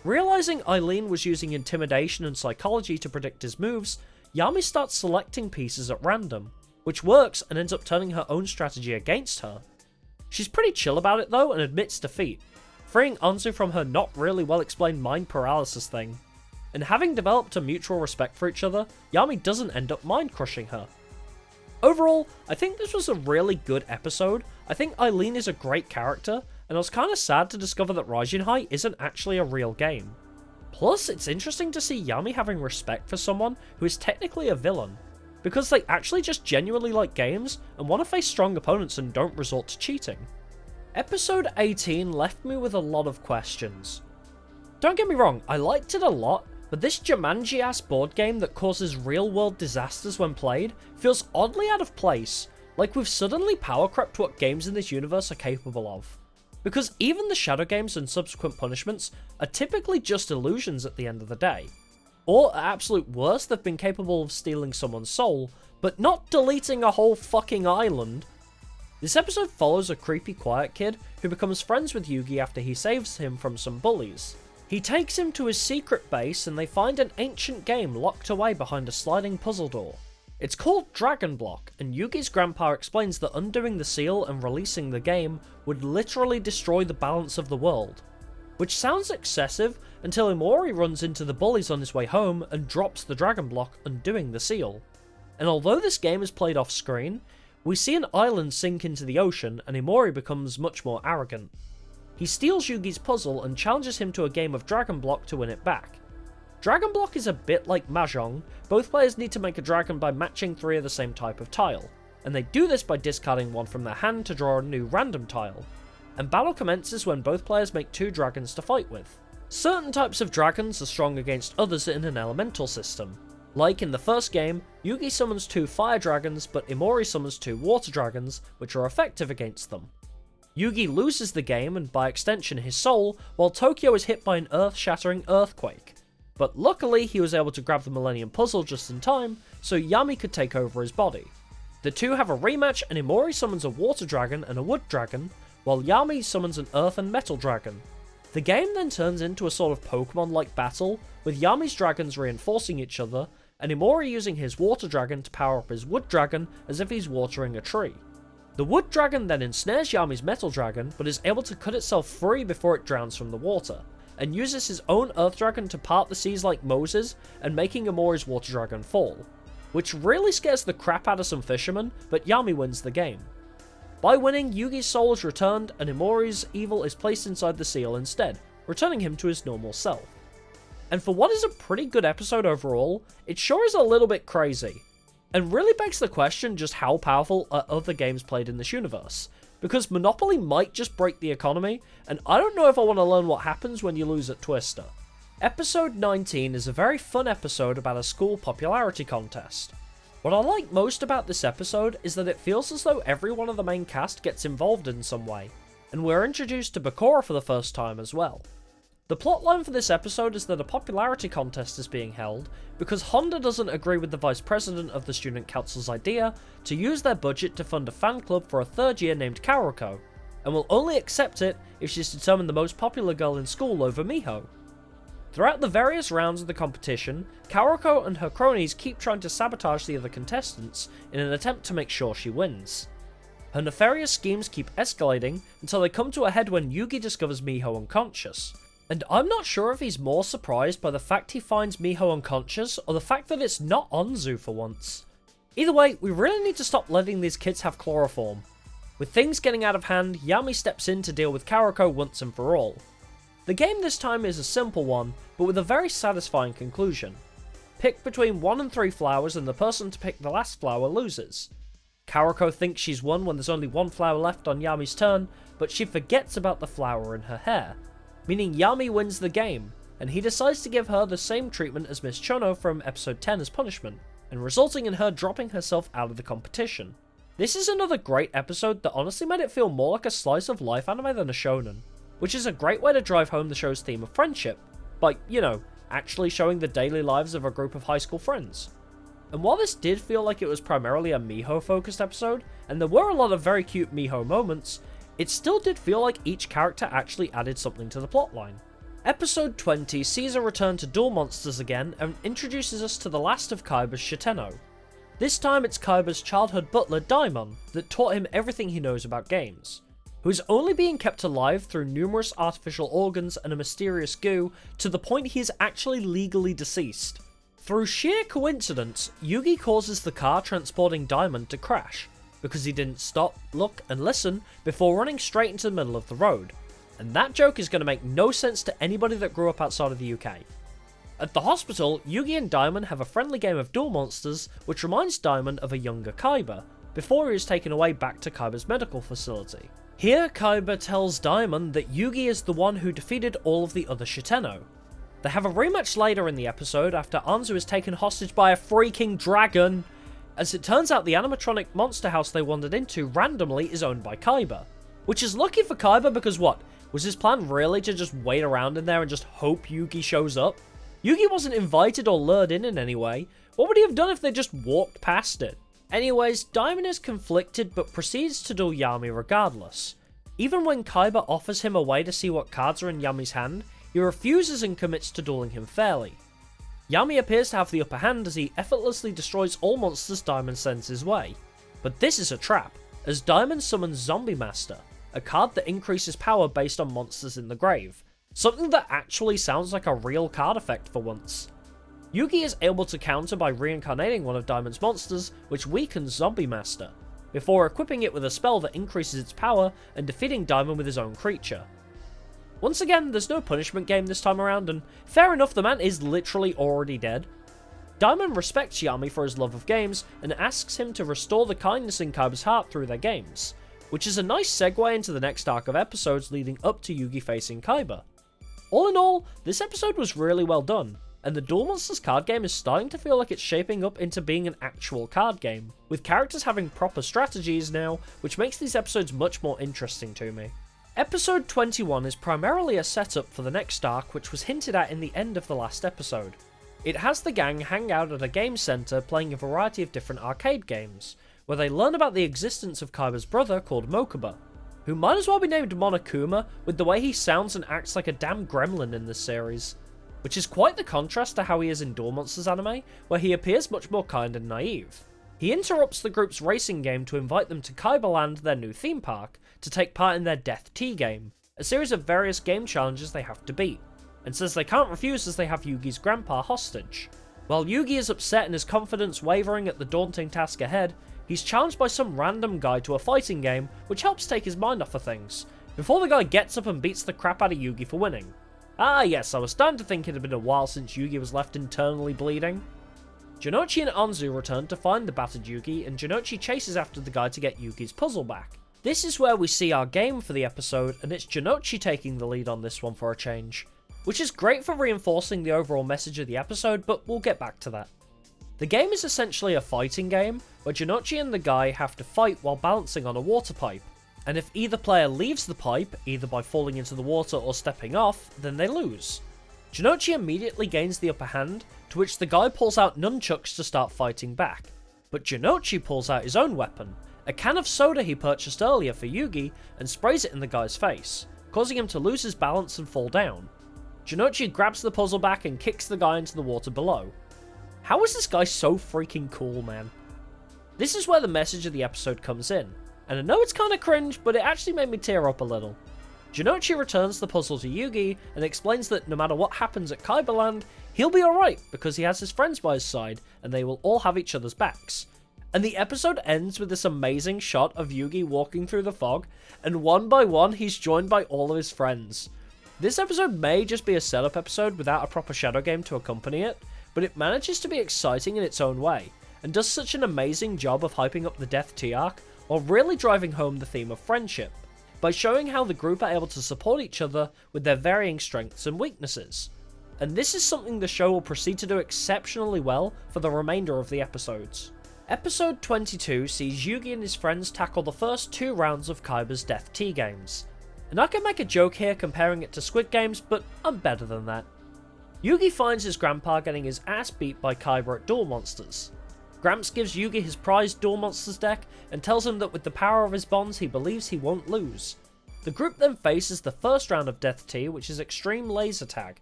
Realizing Eileen was using intimidation and psychology to predict his moves, Yami starts selecting pieces at random, which works and ends up turning her own strategy against her. She's pretty chill about it though and admits defeat, freeing Anzu from her not really well explained mind paralysis thing. And having developed a mutual respect for each other, Yami doesn't end up mind crushing her. Overall, I think this was a really good episode. I think Eileen is a great character, and I was kinda sad to discover that Rising High isn't actually a real game. Plus, it's interesting to see Yami having respect for someone who is technically a villain, because they actually just genuinely like games and want to face strong opponents and don't resort to cheating. Episode 18 left me with a lot of questions. Don't get me wrong, I liked it a lot, but this Jumanji-ass board game that causes real-world disasters when played feels oddly out of place, like we've suddenly power crept what games in this universe are capable of. Because even the shadow games and subsequent punishments are typically just illusions at the end of the day. Or at absolute worst, they've been capable of stealing someone's soul, but not deleting a whole fucking island. This episode follows a creepy quiet kid who becomes friends with Yugi after he saves him from some bullies. He takes him to his secret base and they find an ancient game locked away behind a sliding puzzle door. It's called Dragon Block, and Yugi's grandpa explains that undoing the seal and releasing the game would literally destroy the balance of the world. Which sounds excessive until Imori runs into the bullies on his way home and drops the Dragon Block, undoing the seal. And although this game is played off screen, we see an island sink into the ocean and Imori becomes much more arrogant. He steals Yugi's puzzle and challenges him to a game of Dragon Block to win it back. Dragon Block is a bit like Mahjong. Both players need to make a dragon by matching 3 of the same type of tile, and they do this by discarding one from their hand to draw a new random tile. And battle commences when both players make 2 dragons to fight with. Certain types of dragons are strong against others in an elemental system. Like in the first game, Yugi summons 2 fire dragons, but Imori summons 2 water dragons, which are effective against them. Yugi loses the game and by extension his soul, while Tokyo is hit by an earth-shattering earthquake. But luckily he was able to grab the Millennium Puzzle just in time, so Yami could take over his body. The two have a rematch and Imori summons a water dragon and a wood dragon, while Yami summons an earth and metal dragon. The game then turns into a sort of Pokemon-like battle, with Yami's dragons reinforcing each other, and Imori using his water dragon to power up his wood dragon as if he's watering a tree. The wood dragon then ensnares Yami's metal dragon, but is able to cut itself free before it drowns from the water, and uses his own earth dragon to part the seas like Moses, and making Imori's water dragon fall. Which really scares the crap out of some fishermen, but Yami wins the game. By winning, Yugi's soul is returned, and Imori's evil is placed inside the seal instead, returning him to his normal self. And for what is a pretty good episode overall, it sure is a little bit crazy. And really begs the question just how powerful are other games played in this universe, because Monopoly might just break the economy, and I don't know if I want to learn what happens when you lose at Twister. Episode 19 is a very fun episode about a school popularity contest. What I like most about this episode is that it feels as though every one of the main cast gets involved in some way, and we're introduced to Bakura for the first time as well. The plotline for this episode is that a popularity contest is being held because Honda doesn't agree with the vice president of the student council's idea to use their budget to fund a fan club for a 3rd year named Karoko, and will only accept it if she's determined the most popular girl in school over Miho. Throughout the various rounds of the competition, Karoko and her cronies keep trying to sabotage the other contestants in an attempt to make sure she wins. Her nefarious schemes keep escalating until they come to a head when Yugi discovers Miho unconscious. And I'm not sure if he's more surprised by the fact he finds Miho unconscious or the fact that it's not Anzu for once. Either way, we really need to stop letting these kids have chloroform. With things getting out of hand, Yami steps in to deal with Karoko once and for all. The game this time is a simple one, but with a very satisfying conclusion. Pick between 1 and 3 flowers and the person to pick the last flower loses. Karoko thinks she's won when there's only 1 flower left on Yami's turn, but she forgets about the flower in her hair, meaning Yami wins the game, and he decides to give her the same treatment as Miss Chono from episode 10 as punishment, and resulting in her dropping herself out of the competition. This is another great episode that honestly made it feel more like a slice of life anime than a shonen, which is a great way to drive home the show's theme of friendship, by, actually showing the daily lives of a group of high school friends. And while this did feel like it was primarily a Miho focused episode, and there were a lot of very cute Miho moments, it still did feel like each character actually added something to the plotline. Episode 20 sees a return to Duel Monsters again and introduces us to the last of Kaiba's Shiteno. This time it's Kaiba's childhood butler Daimon that taught him everything he knows about games, who is only being kept alive through numerous artificial organs and a mysterious goo to the point he is actually legally deceased. Through sheer coincidence, Yugi causes the car transporting Diamond to crash, because he didn't stop, look, and listen before running straight into the middle of the road. And that joke is going to make no sense to anybody that grew up outside of the UK. At the hospital, Yugi and Diamond have a friendly game of Duel Monsters, which reminds Diamond of a younger Kaiba, before he is taken away back to Kaiba's medical facility. Here, Kaiba tells Diamond that Yugi is the one who defeated all of the other Shitenno. They have a rematch later in the episode after Anzu is taken hostage by a freaking dragon. As it turns out, the animatronic monster house they wandered into randomly is owned by Kaiba. Which is lucky for Kaiba because what? Was his plan really to just wait around in there and just hope Yugi shows up? Yugi wasn't invited or lured in any way. What would he have done if they just walked past it? Anyways, Diamond is conflicted but proceeds to duel Yami regardless. Even when Kaiba offers him a way to see what cards are in Yami's hand, he refuses and commits to dueling him fairly. Yami appears to have the upper hand as he effortlessly destroys all monsters Diamond sends his way. But this is a trap, as Diamond summons Zombie Master, a card that increases power based on monsters in the grave, something that actually sounds like a real card effect for once. Yugi is able to counter by reincarnating one of Diamond's monsters, which weakens Zombie Master, before equipping it with a spell that increases its power and defeating Diamond with his own creature. Once again, there's no punishment game this time around, and fair enough, the man is literally already dead. Diamond respects Yami for his love of games and asks him to restore the kindness in Kaiba's heart through their games, which is a nice segue into the next arc of episodes leading up to Yugi facing Kaiba. All in all, this episode was really well done, and the Duel Monsters card game is starting to feel like it's shaping up into being an actual card game, with characters having proper strategies now, which makes these episodes much more interesting to me. Episode 21 is primarily a setup for the next arc, which was hinted at in the end of the last episode. It has the gang hang out at a game centre playing a variety of different arcade games, where they learn about the existence of Kaiba's brother called Mokuba, who might as well be named Monokuma with the way he sounds and acts like a damn gremlin in this series, which is quite the contrast to how he is in Duel Monsters anime, where he appears much more kind and naive. He interrupts the group's racing game to invite them to Kaiba Land, their new theme park, to take part in their Death Tea game, a series of various game challenges they have to beat, and says they can't refuse as they have Yugi's grandpa hostage. While Yugi is upset and his confidence wavering at the daunting task ahead, he's challenged by some random guy to a fighting game, which helps take his mind off of things, before the guy gets up and beats the crap out of Yugi for winning. Ah yes, I was starting to think it had been a while since Yugi was left internally bleeding. Jinochi and Anzu return to find the battered Yugi, and Jinochi chases after the guy to get Yugi's puzzle back. This is where we see our game for the episode, and it's Jinochi taking the lead on this one for a change, which is great for reinforcing the overall message of the episode, but we'll get back to that. The game is essentially a fighting game, where Jinochi and the guy have to fight while balancing on a water pipe, and if either player leaves the pipe, either by falling into the water or stepping off, then they lose. Jinochi immediately gains the upper hand, to which the guy pulls out nunchucks to start fighting back, but Jinochi pulls out his own weapon, a can of soda he purchased earlier for Yugi, and sprays it in the guy's face, causing him to lose his balance and fall down. Jinochi grabs the puzzle back and kicks the guy into the water below. How is this guy so freaking cool, man? This is where the message of the episode comes in, and I know it's kinda cringe, but it actually made me tear up a little. Jinochi returns the puzzle to Yugi and explains that no matter what happens at Kaiba Land, he'll be alright because he has his friends by his side and they will all have each other's backs. And the episode ends with this amazing shot of Yugi walking through the fog, and one by one he's joined by all of his friends. This episode may just be a setup episode without a proper shadow game to accompany it, but it manages to be exciting in its own way, and does such an amazing job of hyping up the Death Tea arc, while really driving home the theme of friendship, by showing how the group are able to support each other with their varying strengths and weaknesses. And this is something the show will proceed to do exceptionally well for the remainder of the episodes. Episode 22 sees Yugi and his friends tackle the first 2 rounds of Kaiba's Death Tea games. And I can make a joke here comparing it to Squid Games, but I'm better than that. Yugi finds his grandpa getting his ass beat by Kaiba at Duel Monsters. Gramps gives Yugi his prized Duel Monsters deck and tells him that with the power of his bonds he believes he won't lose. The group then faces the first round of Death Tea, which is Extreme Laser Tag.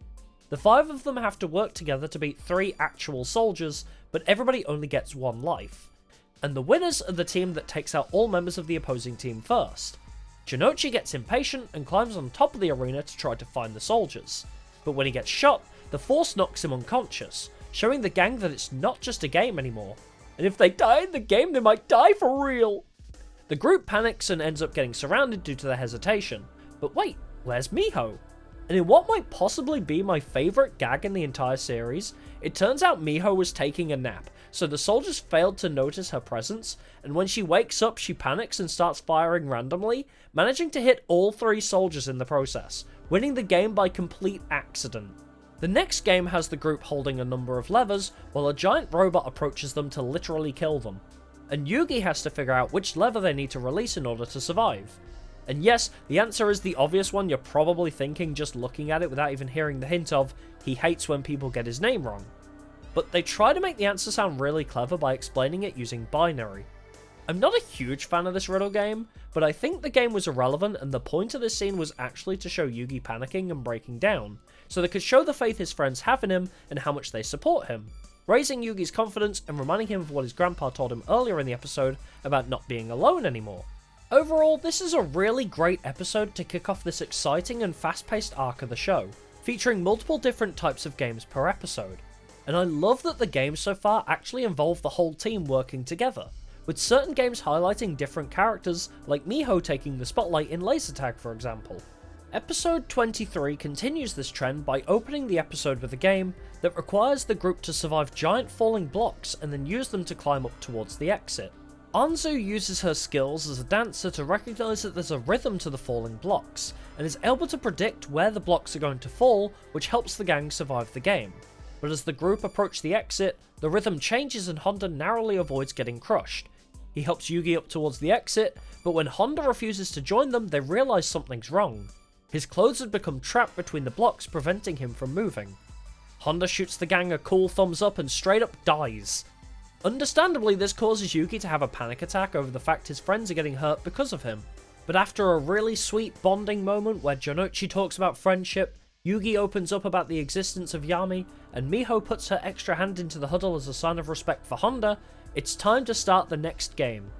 The 5 of them have to work together to beat 3 actual soldiers, but everybody only gets 1 life. And the winners are the team that takes out all members of the opposing team first. Jinochi gets impatient and climbs on top of the arena to try to find the soldiers, but when he gets shot, the force knocks him unconscious, showing the gang that it's not just a game anymore. And if they die in the game, they might die for real. The group panics and ends up getting surrounded due to their hesitation. But wait, where's Miho? And in what might possibly be my favourite gag in the entire series, it turns out Miho was taking a nap, so the soldiers failed to notice her presence, and when she wakes up she panics and starts firing randomly, managing to hit all 3 soldiers in the process, winning the game by complete accident. The next game has the group holding a number of levers, while a giant robot approaches them to literally kill them. And Yugi has to figure out which lever they need to release in order to survive. And yes, the answer is the obvious one you're probably thinking just looking at it without even hearing the hint of, he hates when people get his name wrong. But they try to make the answer sound really clever by explaining it using binary. I'm not a huge fan of this riddle game, but I think the game was irrelevant and the point of this scene was actually to show Yugi panicking and breaking down, so they could show the faith his friends have in him and how much they support him, raising Yugi's confidence and reminding him of what his grandpa told him earlier in the episode about not being alone anymore. Overall, this is a really great episode to kick off this exciting and fast-paced arc of the show, featuring multiple different types of games per episode. And I love that the games so far actually involve the whole team working together, with certain games highlighting different characters, like Miho taking the spotlight in laser tag for example. Episode 23 continues this trend by opening the episode with a game that requires the group to survive giant falling blocks and then use them to climb up towards the exit. Anzu uses her skills as a dancer to recognise that there's a rhythm to the falling blocks, and is able to predict where the blocks are going to fall, which helps the gang survive the game. But as the group approach the exit, the rhythm changes and Honda narrowly avoids getting crushed. He helps Yugi up towards the exit, but when Honda refuses to join them, they realise something's wrong. His clothes had become trapped between the blocks, preventing him from moving. Honda shoots the gang a cool thumbs up and straight up dies. Understandably, this causes Yugi to have a panic attack over the fact his friends are getting hurt because of him. But after a really sweet bonding moment where Jonouchi talks about friendship, Yugi opens up about the existence of Yami, and Miho puts her extra hand into the huddle as a sign of respect for Honda, it's time to start the next game.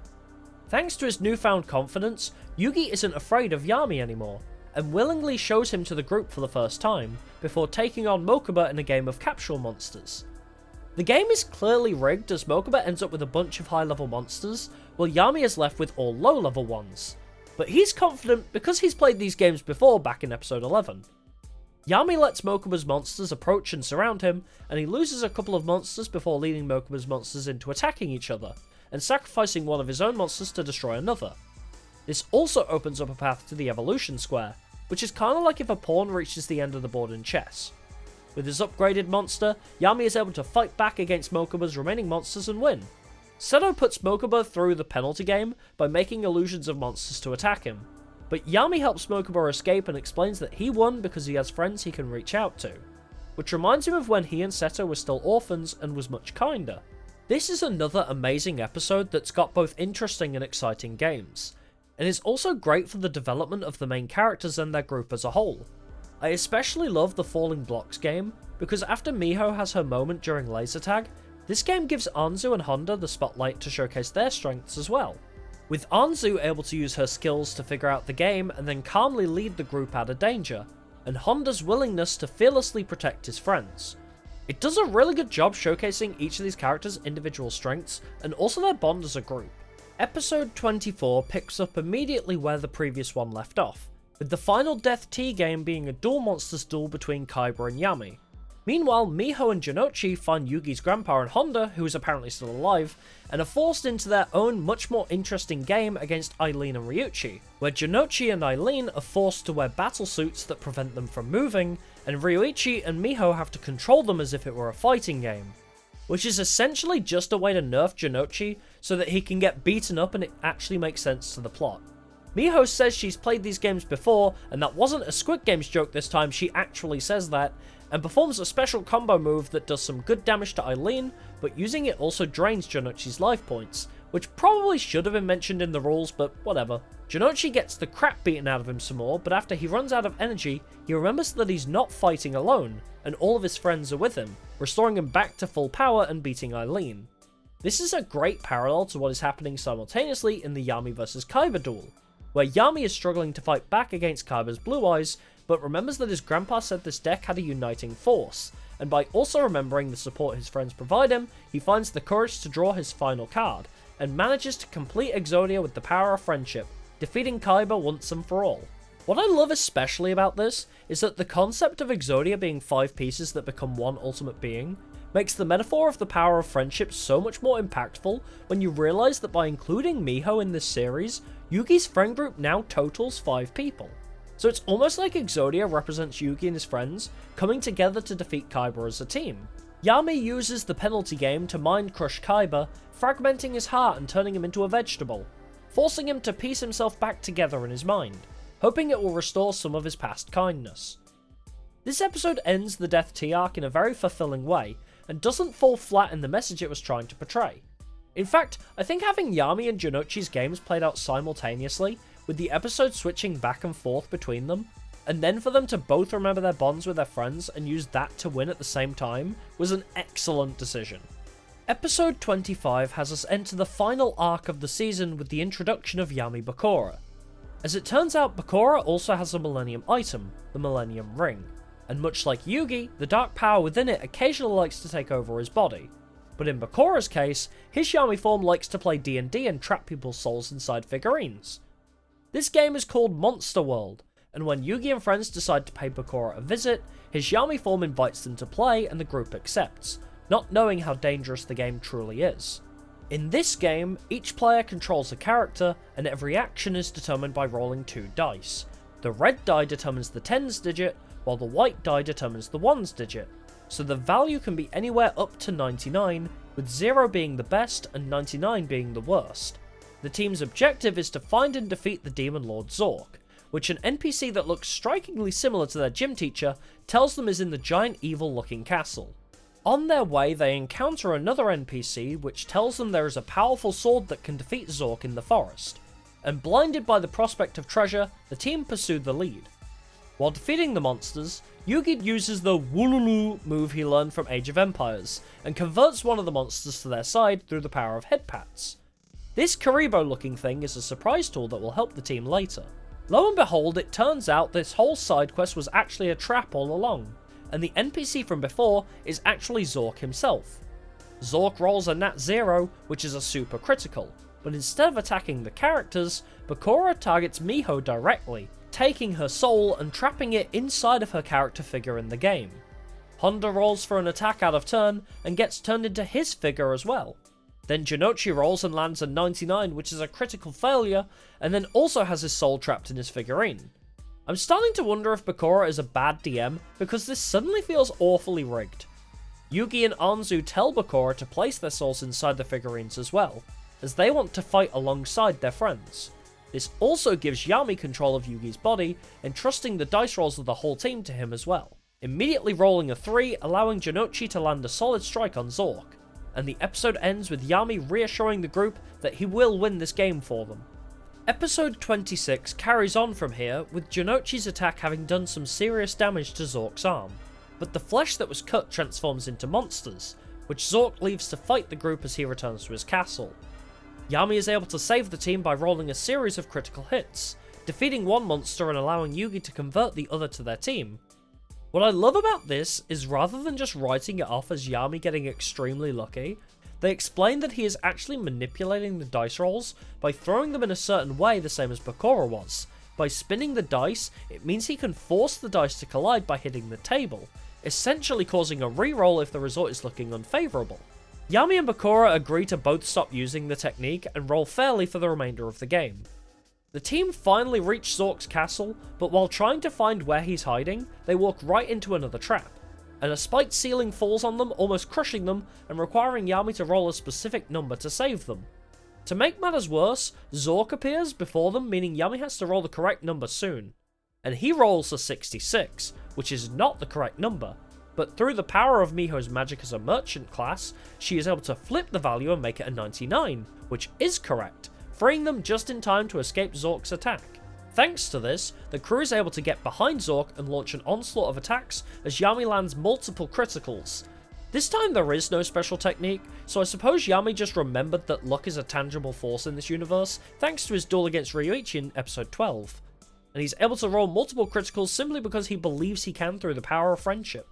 Thanks to his newfound confidence, Yugi isn't afraid of Yami anymore, and willingly shows him to the group for the first time, before taking on Mokuba in a game of capsule monsters. The game is clearly rigged as Mokuba ends up with a bunch of high-level monsters, while Yami is left with all low-level ones. But he's confident because he's played these games before back in episode 11. Yami lets Mokuba's monsters approach and surround him, and he loses a couple of monsters before leading Mokuba's monsters into attacking each other, and sacrificing one of his own monsters to destroy another. This also opens up a path to the evolution square, which is kinda like if a pawn reaches the end of the board in chess. With his upgraded monster, Yami is able to fight back against Mokuba's remaining monsters and win. Seto puts Mokuba through the penalty game by making illusions of monsters to attack him, but Yami helps Mokuba escape and explains that he won because he has friends he can reach out to, which reminds him of when he and Seto were still orphans and was much kinder. This is another amazing episode that's got both interesting and exciting games, and is also great for the development of the main characters and their group as a whole. I especially love the Falling Blocks game, because after Miho has her moment during laser tag, this game gives Anzu and Honda the spotlight to showcase their strengths as well, with Anzu able to use her skills to figure out the game and then calmly lead the group out of danger, and Honda's willingness to fearlessly protect his friends. It does a really good job showcasing each of these characters' individual strengths, and also their bond as a group. Episode 24 picks up immediately where the previous one left off, with the final Death Tea game being a dual monsters duel between Kaiba and Yami. Meanwhile, Miho and Jonouchi find Yugi's grandpa and Honda, who is apparently still alive, and are forced into their own much more interesting game against Eileen and Ryuichi, where Jonouchi and Eileen are forced to wear battle suits that prevent them from moving, and Ryuichi and Miho have to control them as if it were a fighting game, which is essentially just a way to nerf Jonouchi so that he can get beaten up and it actually makes sense to the plot. Miho says she's played these games before, and that wasn't a Squid Games joke this time, she actually says that, and performs a special combo move that does some good damage to Eileen, but using it also drains Jonouchi's life points, which probably should have been mentioned in the rules, but whatever. Jonouchi gets the crap beaten out of him some more, but after he runs out of energy, he remembers that he's not fighting alone, and all of his friends are with him, restoring him back to full power and beating Eileen. This is a great parallel to what is happening simultaneously in the Yami vs Kaiba duel, where Yami is struggling to fight back against Kaiba's Blue Eyes, but remembers that his grandpa said this deck had a uniting force, and by also remembering the support his friends provide him, he finds the courage to draw his final card, and manages to complete Exodia with the power of friendship, defeating Kaiba once and for all. What I love especially about this is that the concept of Exodia being 5 pieces that become one ultimate being makes the metaphor of the power of friendship so much more impactful when you realise that by including Miho in this series, Yugi's friend group now totals 5 people. So it's almost like Exodia represents Yugi and his friends coming together to defeat Kaiba as a team. Yami uses the penalty game to mind crush Kaiba, fragmenting his heart and turning him into a vegetable, forcing him to piece himself back together in his mind, hoping it will restore some of his past kindness. This episode ends the Death Tea arc in a very fulfilling way, and doesn't fall flat in the message it was trying to portray. In fact, I think having Yami and Jonouchi's games played out simultaneously, with the episode switching back and forth between them, and then for them to both remember their bonds with their friends and use that to win at the same time, was an excellent decision. Episode 25 has us enter the final arc of the season with the introduction of Yami Bakura. As it turns out, Bakura also has a Millennium item, the Millennium Ring, and much like Yugi, the dark power within it occasionally likes to take over his body. But in Bakura's case, his Yami form likes to play D&D and trap people's souls inside figurines. This game is called Monster World, and when Yugi and friends decide to pay Bakura a visit, his Yami form invites them to play and the group accepts, not knowing how dangerous the game truly is. In this game, each player controls a character, and every action is determined by rolling 2 dice. The red die determines the tens digit, while the white die determines the ones digit, so the value can be anywhere up to 99, with 0 being the best and 99 being the worst. The team's objective is to find and defeat the Demon Lord Zork, which an NPC that looks strikingly similar to their gym teacher tells them is in the giant evil looking castle. On their way, they encounter another NPC which tells them there is a powerful sword that can defeat Zork in the forest, and blinded by the prospect of treasure, the team pursue the lead. While defeating the monsters, Yugi uses the Wululu move he learned from Age of Empires, and converts one of the monsters to their side through the power of head pats. This Karibo looking thing is a surprise tool that will help the team later. Lo and behold, it turns out this whole side quest was actually a trap all along, and the NPC from before is actually Zork himself. Zork rolls a nat 0, which is a super critical, but instead of attacking the characters, Bakura targets Miho directly, taking her soul and trapping it inside of her character figure in the game. Honda rolls for an attack out of turn and gets turned into his figure as well. Then Jonouchi rolls and lands a 99, which is a critical failure, and then also has his soul trapped in his figurine. I'm starting to wonder if Bakura is a bad DM, because this suddenly feels awfully rigged. Yugi and Anzu tell Bakura to place their souls inside the figurines as well, as they want to fight alongside their friends. This also gives Yami control of Yugi's body, entrusting the dice rolls of the whole team to him as well, immediately rolling a 3, allowing Jonouchi to land a solid strike on Zork, and the episode ends with Yami reassuring the group that he will win this game for them. Episode 26 carries on from here, with Jonouchi's attack having done some serious damage to Zork's arm, but the flesh that was cut transforms into monsters, which Zork leaves to fight the group as he returns to his castle. Yami is able to save the team by rolling a series of critical hits, defeating one monster and allowing Yugi to convert the other to their team. What I love about this is rather than just writing it off as Yami getting extremely lucky, they explain that he is actually manipulating the dice rolls by throwing them in a certain way, the same as Bakura was. By spinning the dice, it means he can force the dice to collide by hitting the table, essentially causing a reroll if the result is looking unfavourable. Yami and Bakura agree to both stop using the technique and roll fairly for the remainder of the game. The team finally reach Zork's castle, but while trying to find where he's hiding, they walk right into another trap, and a spiked ceiling falls on them, almost crushing them and requiring Yami to roll a specific number to save them. To make matters worse, Zork appears before them, meaning Yami has to roll the correct number soon, and he rolls a 66, which is not the correct number, but through the power of Miho's magic as a merchant class, she is able to flip the value and make it a 99, which is correct, freeing them just in time to escape Zork's attack. Thanks to this, the crew is able to get behind Zork and launch an onslaught of attacks as Yami lands multiple criticals. This time there is no special technique, so I suppose Yami just remembered that luck is a tangible force in this universe thanks to his duel against Ryuichi in episode 12. And he's able to roll multiple criticals simply because he believes he can through the power of friendship.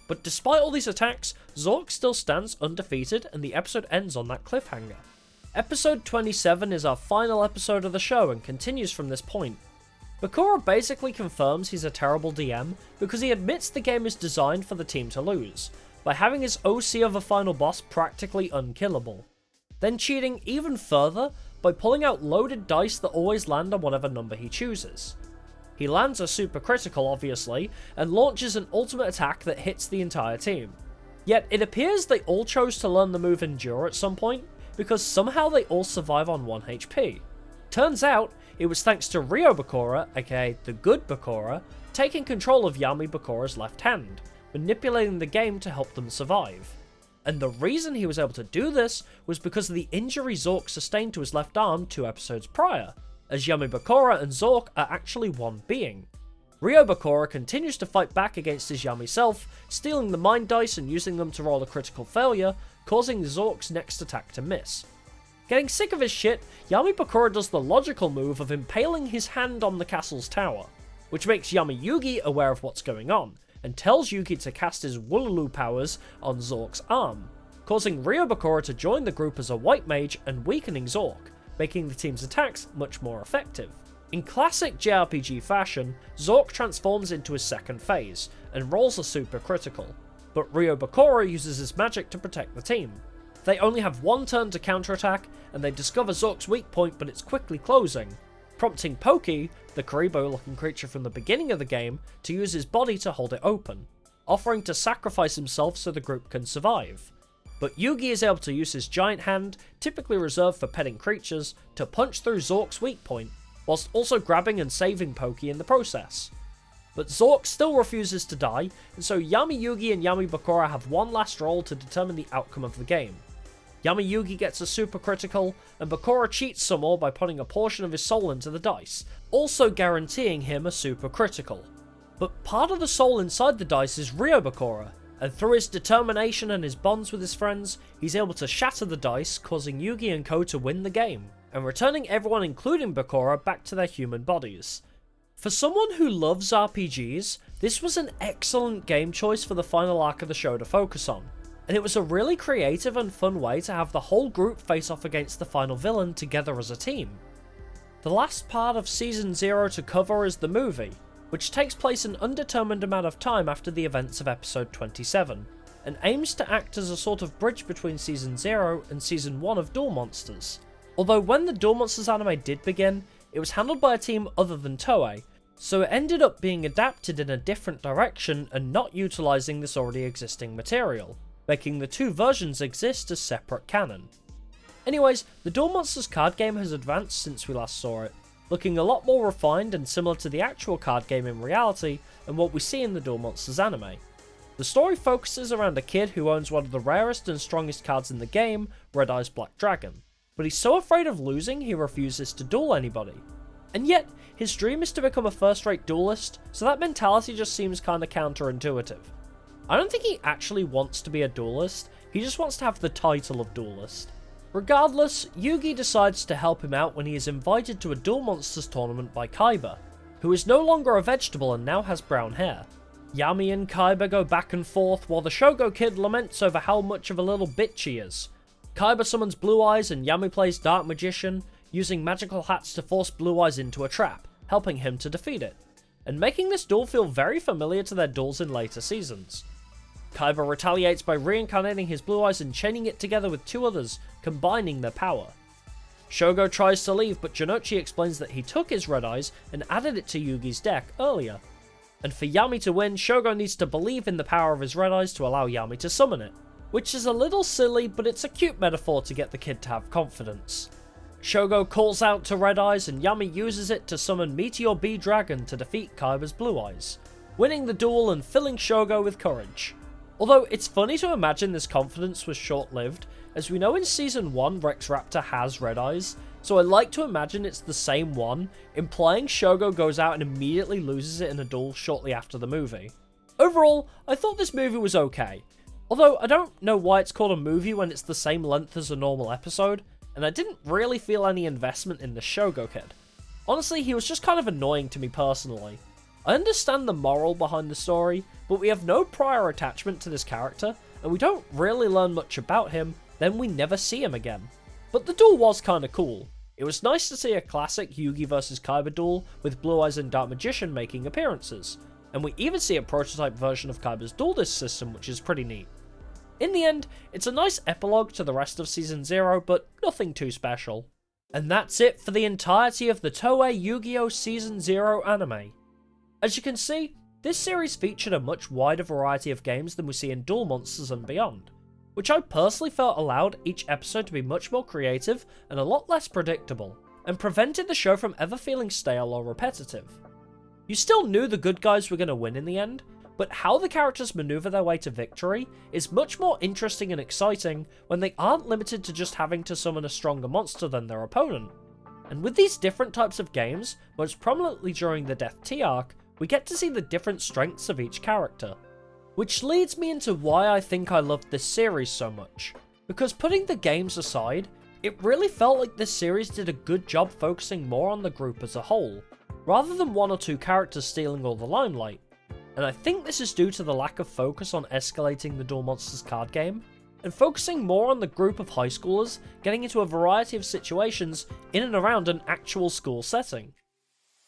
But despite all these attacks, Zork still stands undefeated and the episode ends on that cliffhanger. Episode 27 is our final episode of the show and continues from this point. Bakura basically confirms he's a terrible DM because he admits the game is designed for the team to lose, by having his OC of a final boss practically unkillable. Then cheating even further by pulling out loaded dice that always land on whatever number he chooses. He lands a super critical obviously, and launches an ultimate attack that hits the entire team. Yet it appears they all chose to learn the move Endure at some point, because somehow they all survive on 1 HP. Turns out, it was thanks to Ryo Bakura, aka the good Bakura, taking control of Yami Bakura's left hand, manipulating the game to help them survive. And the reason he was able to do this was because of the injury Zork sustained to his left arm 2 episodes prior, as Yami Bakura and Zork are actually one being. Ryo Bakura continues to fight back against his Yami self, stealing the mind dice and using them to roll a critical failure, causing Zork's next attack to miss. Getting sick of his shit, Yami Bakura does the logical move of impaling his hand on the castle's tower, which makes Yami Yugi aware of what's going on, and tells Yugi to cast his Wooloo powers on Zork's arm, causing Ryo Bakura to join the group as a white mage and weakening Zork, making the team's attacks much more effective. In classic JRPG fashion, Zork transforms into his second phase, and rolls a super critical, but Ryo Bakura uses his magic to protect the team. They only have 1 turn to counterattack, and they discover Zork's weak point but it's quickly closing, prompting Pokey, the Karibo-looking creature from the beginning of the game, to use his body to hold it open, offering to sacrifice himself so the group can survive. But Yugi is able to use his giant hand, typically reserved for petting creatures, to punch through Zork's weak point, whilst also grabbing and saving Pokey in the process. But Zork still refuses to die, and so Yami Yugi and Yami Bakura have one last roll to determine the outcome of the game. Yami Yugi gets a super critical, and Bakura cheats some more by putting a portion of his soul into the dice, also guaranteeing him a super critical. But part of the soul inside the dice is Ryo Bakura, and through his determination and his bonds with his friends, he's able to shatter the dice, causing Yugi and Ko to win the game, and returning everyone including Bakura back to their human bodies. For someone who loves RPGs, this was an excellent game choice for the final arc of the show to focus on, and it was a really creative and fun way to have the whole group face off against the final villain together as a team. The last part of Season 0 to cover is the movie, which takes place an undetermined amount of time after the events of Episode 27, and aims to act as a sort of bridge between Season 0 and Season 1 of Duel Monsters. Although when the Duel Monsters anime did begin, it was handled by a team other than Toei, so it ended up being adapted in a different direction and not utilising this already existing material, making the 2 versions exist as separate canon. Anyways, the Duel Monsters card game has advanced since we last saw it, looking a lot more refined and similar to the actual card game in reality and what we see in the Duel Monsters anime. The story focuses around a kid who owns one of the rarest and strongest cards in the game, Red Eye's Black Dragon, but he's so afraid of losing he refuses to duel anybody. And yet, his dream is to become a first-rate duelist, so that mentality just seems kinda counterintuitive. I don't think he actually wants to be a duelist, he just wants to have the title of duelist. Regardless, Yugi decides to help him out when he is invited to a Duel Monsters tournament by Kaiba, who is no longer a vegetable and now has brown hair. Yami and Kaiba go back and forth while the Shogo kid laments over how much of a little bitch he is. Kaiba summons Blue Eyes and Yami plays Dark Magician, using magical hats to force Blue Eyes into a trap, helping him to defeat it, and making this duel feel very familiar to their duels in later seasons. Kaiba retaliates by reincarnating his Blue Eyes and chaining it together with 2 others, combining their power. Shogo tries to leave, but Janochi explains that he took his Red Eyes and added it to Yugi's deck earlier. And for Yami to win, Shogo needs to believe in the power of his Red Eyes to allow Yami to summon it, which is a little silly, but it's a cute metaphor to get the kid to have confidence. Shogo calls out to Red Eyes and Yami uses it to summon Meteor B Dragon to defeat Kaiba's Blue Eyes, winning the duel and filling Shogo with courage. Although it's funny to imagine this confidence was short-lived, as we know in Season 1 Rex Raptor has Red Eyes, so I like to imagine it's the same one, implying Shogo goes out and immediately loses it in a duel shortly after the movie. Overall, I thought this movie was okay, although I don't know why it's called a movie when it's the same length as a normal episode, and I didn't really feel any investment in the Shogo kid. Honestly, he was just kind of annoying to me personally. I understand the moral behind the story, but we have no prior attachment to this character, and we don't really learn much about him, then we never see him again. But the duel was kinda cool. It was nice to see a classic Yugi vs Kaiba duel with Blue Eyes and Dark Magician making appearances, and we even see a prototype version of Kaiba's duel disc system, which is pretty neat. In the end, it's a nice epilogue to the rest of Season 0, but nothing too special. And that's it for the entirety of the Toei Yu-Gi-Oh! Season 0 anime. As you can see, this series featured a much wider variety of games than we see in Duel Monsters and beyond, which I personally felt allowed each episode to be much more creative and a lot less predictable, and prevented the show from ever feeling stale or repetitive. You still knew the good guys were going to win in the end, but how the characters maneuver their way to victory is much more interesting and exciting when they aren't limited to just having to summon a stronger monster than their opponent. And with these different types of games, most prominently during the Death T arc, we get to see the different strengths of each character. Which leads me into why I think I loved this series so much. Because putting the games aside, it really felt like this series did a good job focusing more on the group as a whole, rather than one or two characters stealing all the limelight. And I think this is due to the lack of focus on escalating the Duel Monsters card game, and focusing more on the group of high schoolers getting into a variety of situations in and around an actual school setting.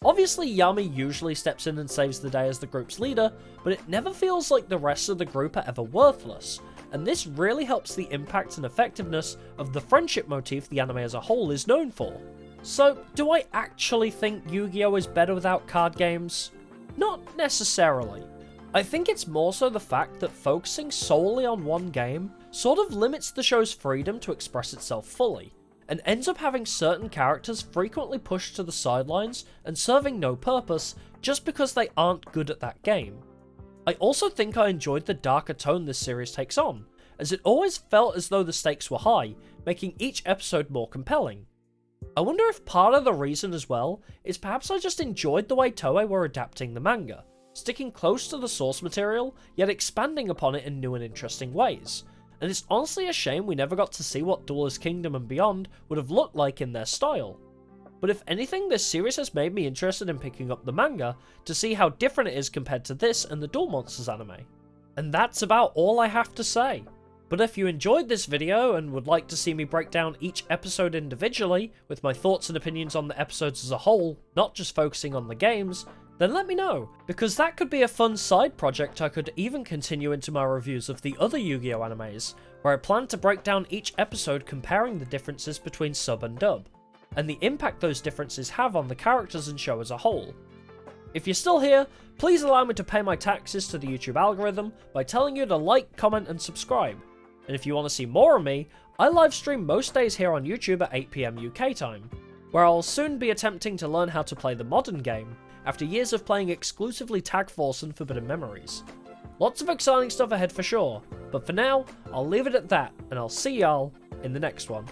Obviously, Yami usually steps in and saves the day as the group's leader, but it never feels like the rest of the group are ever worthless, and this really helps the impact and effectiveness of the friendship motif the anime as a whole is known for. So, do I actually think Yu-Gi-Oh! Is better without card games? Not necessarily. I think it's more so the fact that focusing solely on one game sort of limits the show's freedom to express itself fully, and ends up having certain characters frequently pushed to the sidelines and serving no purpose just because they aren't good at that game. I also think I enjoyed the darker tone this series takes on, as it always felt as though the stakes were high, making each episode more compelling. I wonder if part of the reason as well is perhaps I just enjoyed the way Toei were adapting the manga, sticking close to the source material, yet expanding upon it in new and interesting ways. And it's honestly a shame we never got to see what Duelist Kingdom and beyond would have looked like in their style. But if anything, this series has made me interested in picking up the manga to see how different it is compared to this and the Duel Monsters anime. And that's about all I have to say. But if you enjoyed this video and would like to see me break down each episode individually, with my thoughts and opinions on the episodes as a whole, not just focusing on the games, then let me know, because that could be a fun side project I could even continue into my reviews of the other Yu-Gi-Oh! Animes, where I plan to break down each episode comparing the differences between sub and dub, and the impact those differences have on the characters and show as a whole. If you're still here, please allow me to pay my taxes to the YouTube algorithm by telling you to like, comment and subscribe. And if you want to see more of me, I live stream most days here on YouTube at 8 PM UK time, where I'll soon be attempting to learn how to play the modern game, after years of playing exclusively Tag Force and Forbidden Memories. Lots of exciting stuff ahead for sure, but for now, I'll leave it at that, and I'll see y'all in the next one.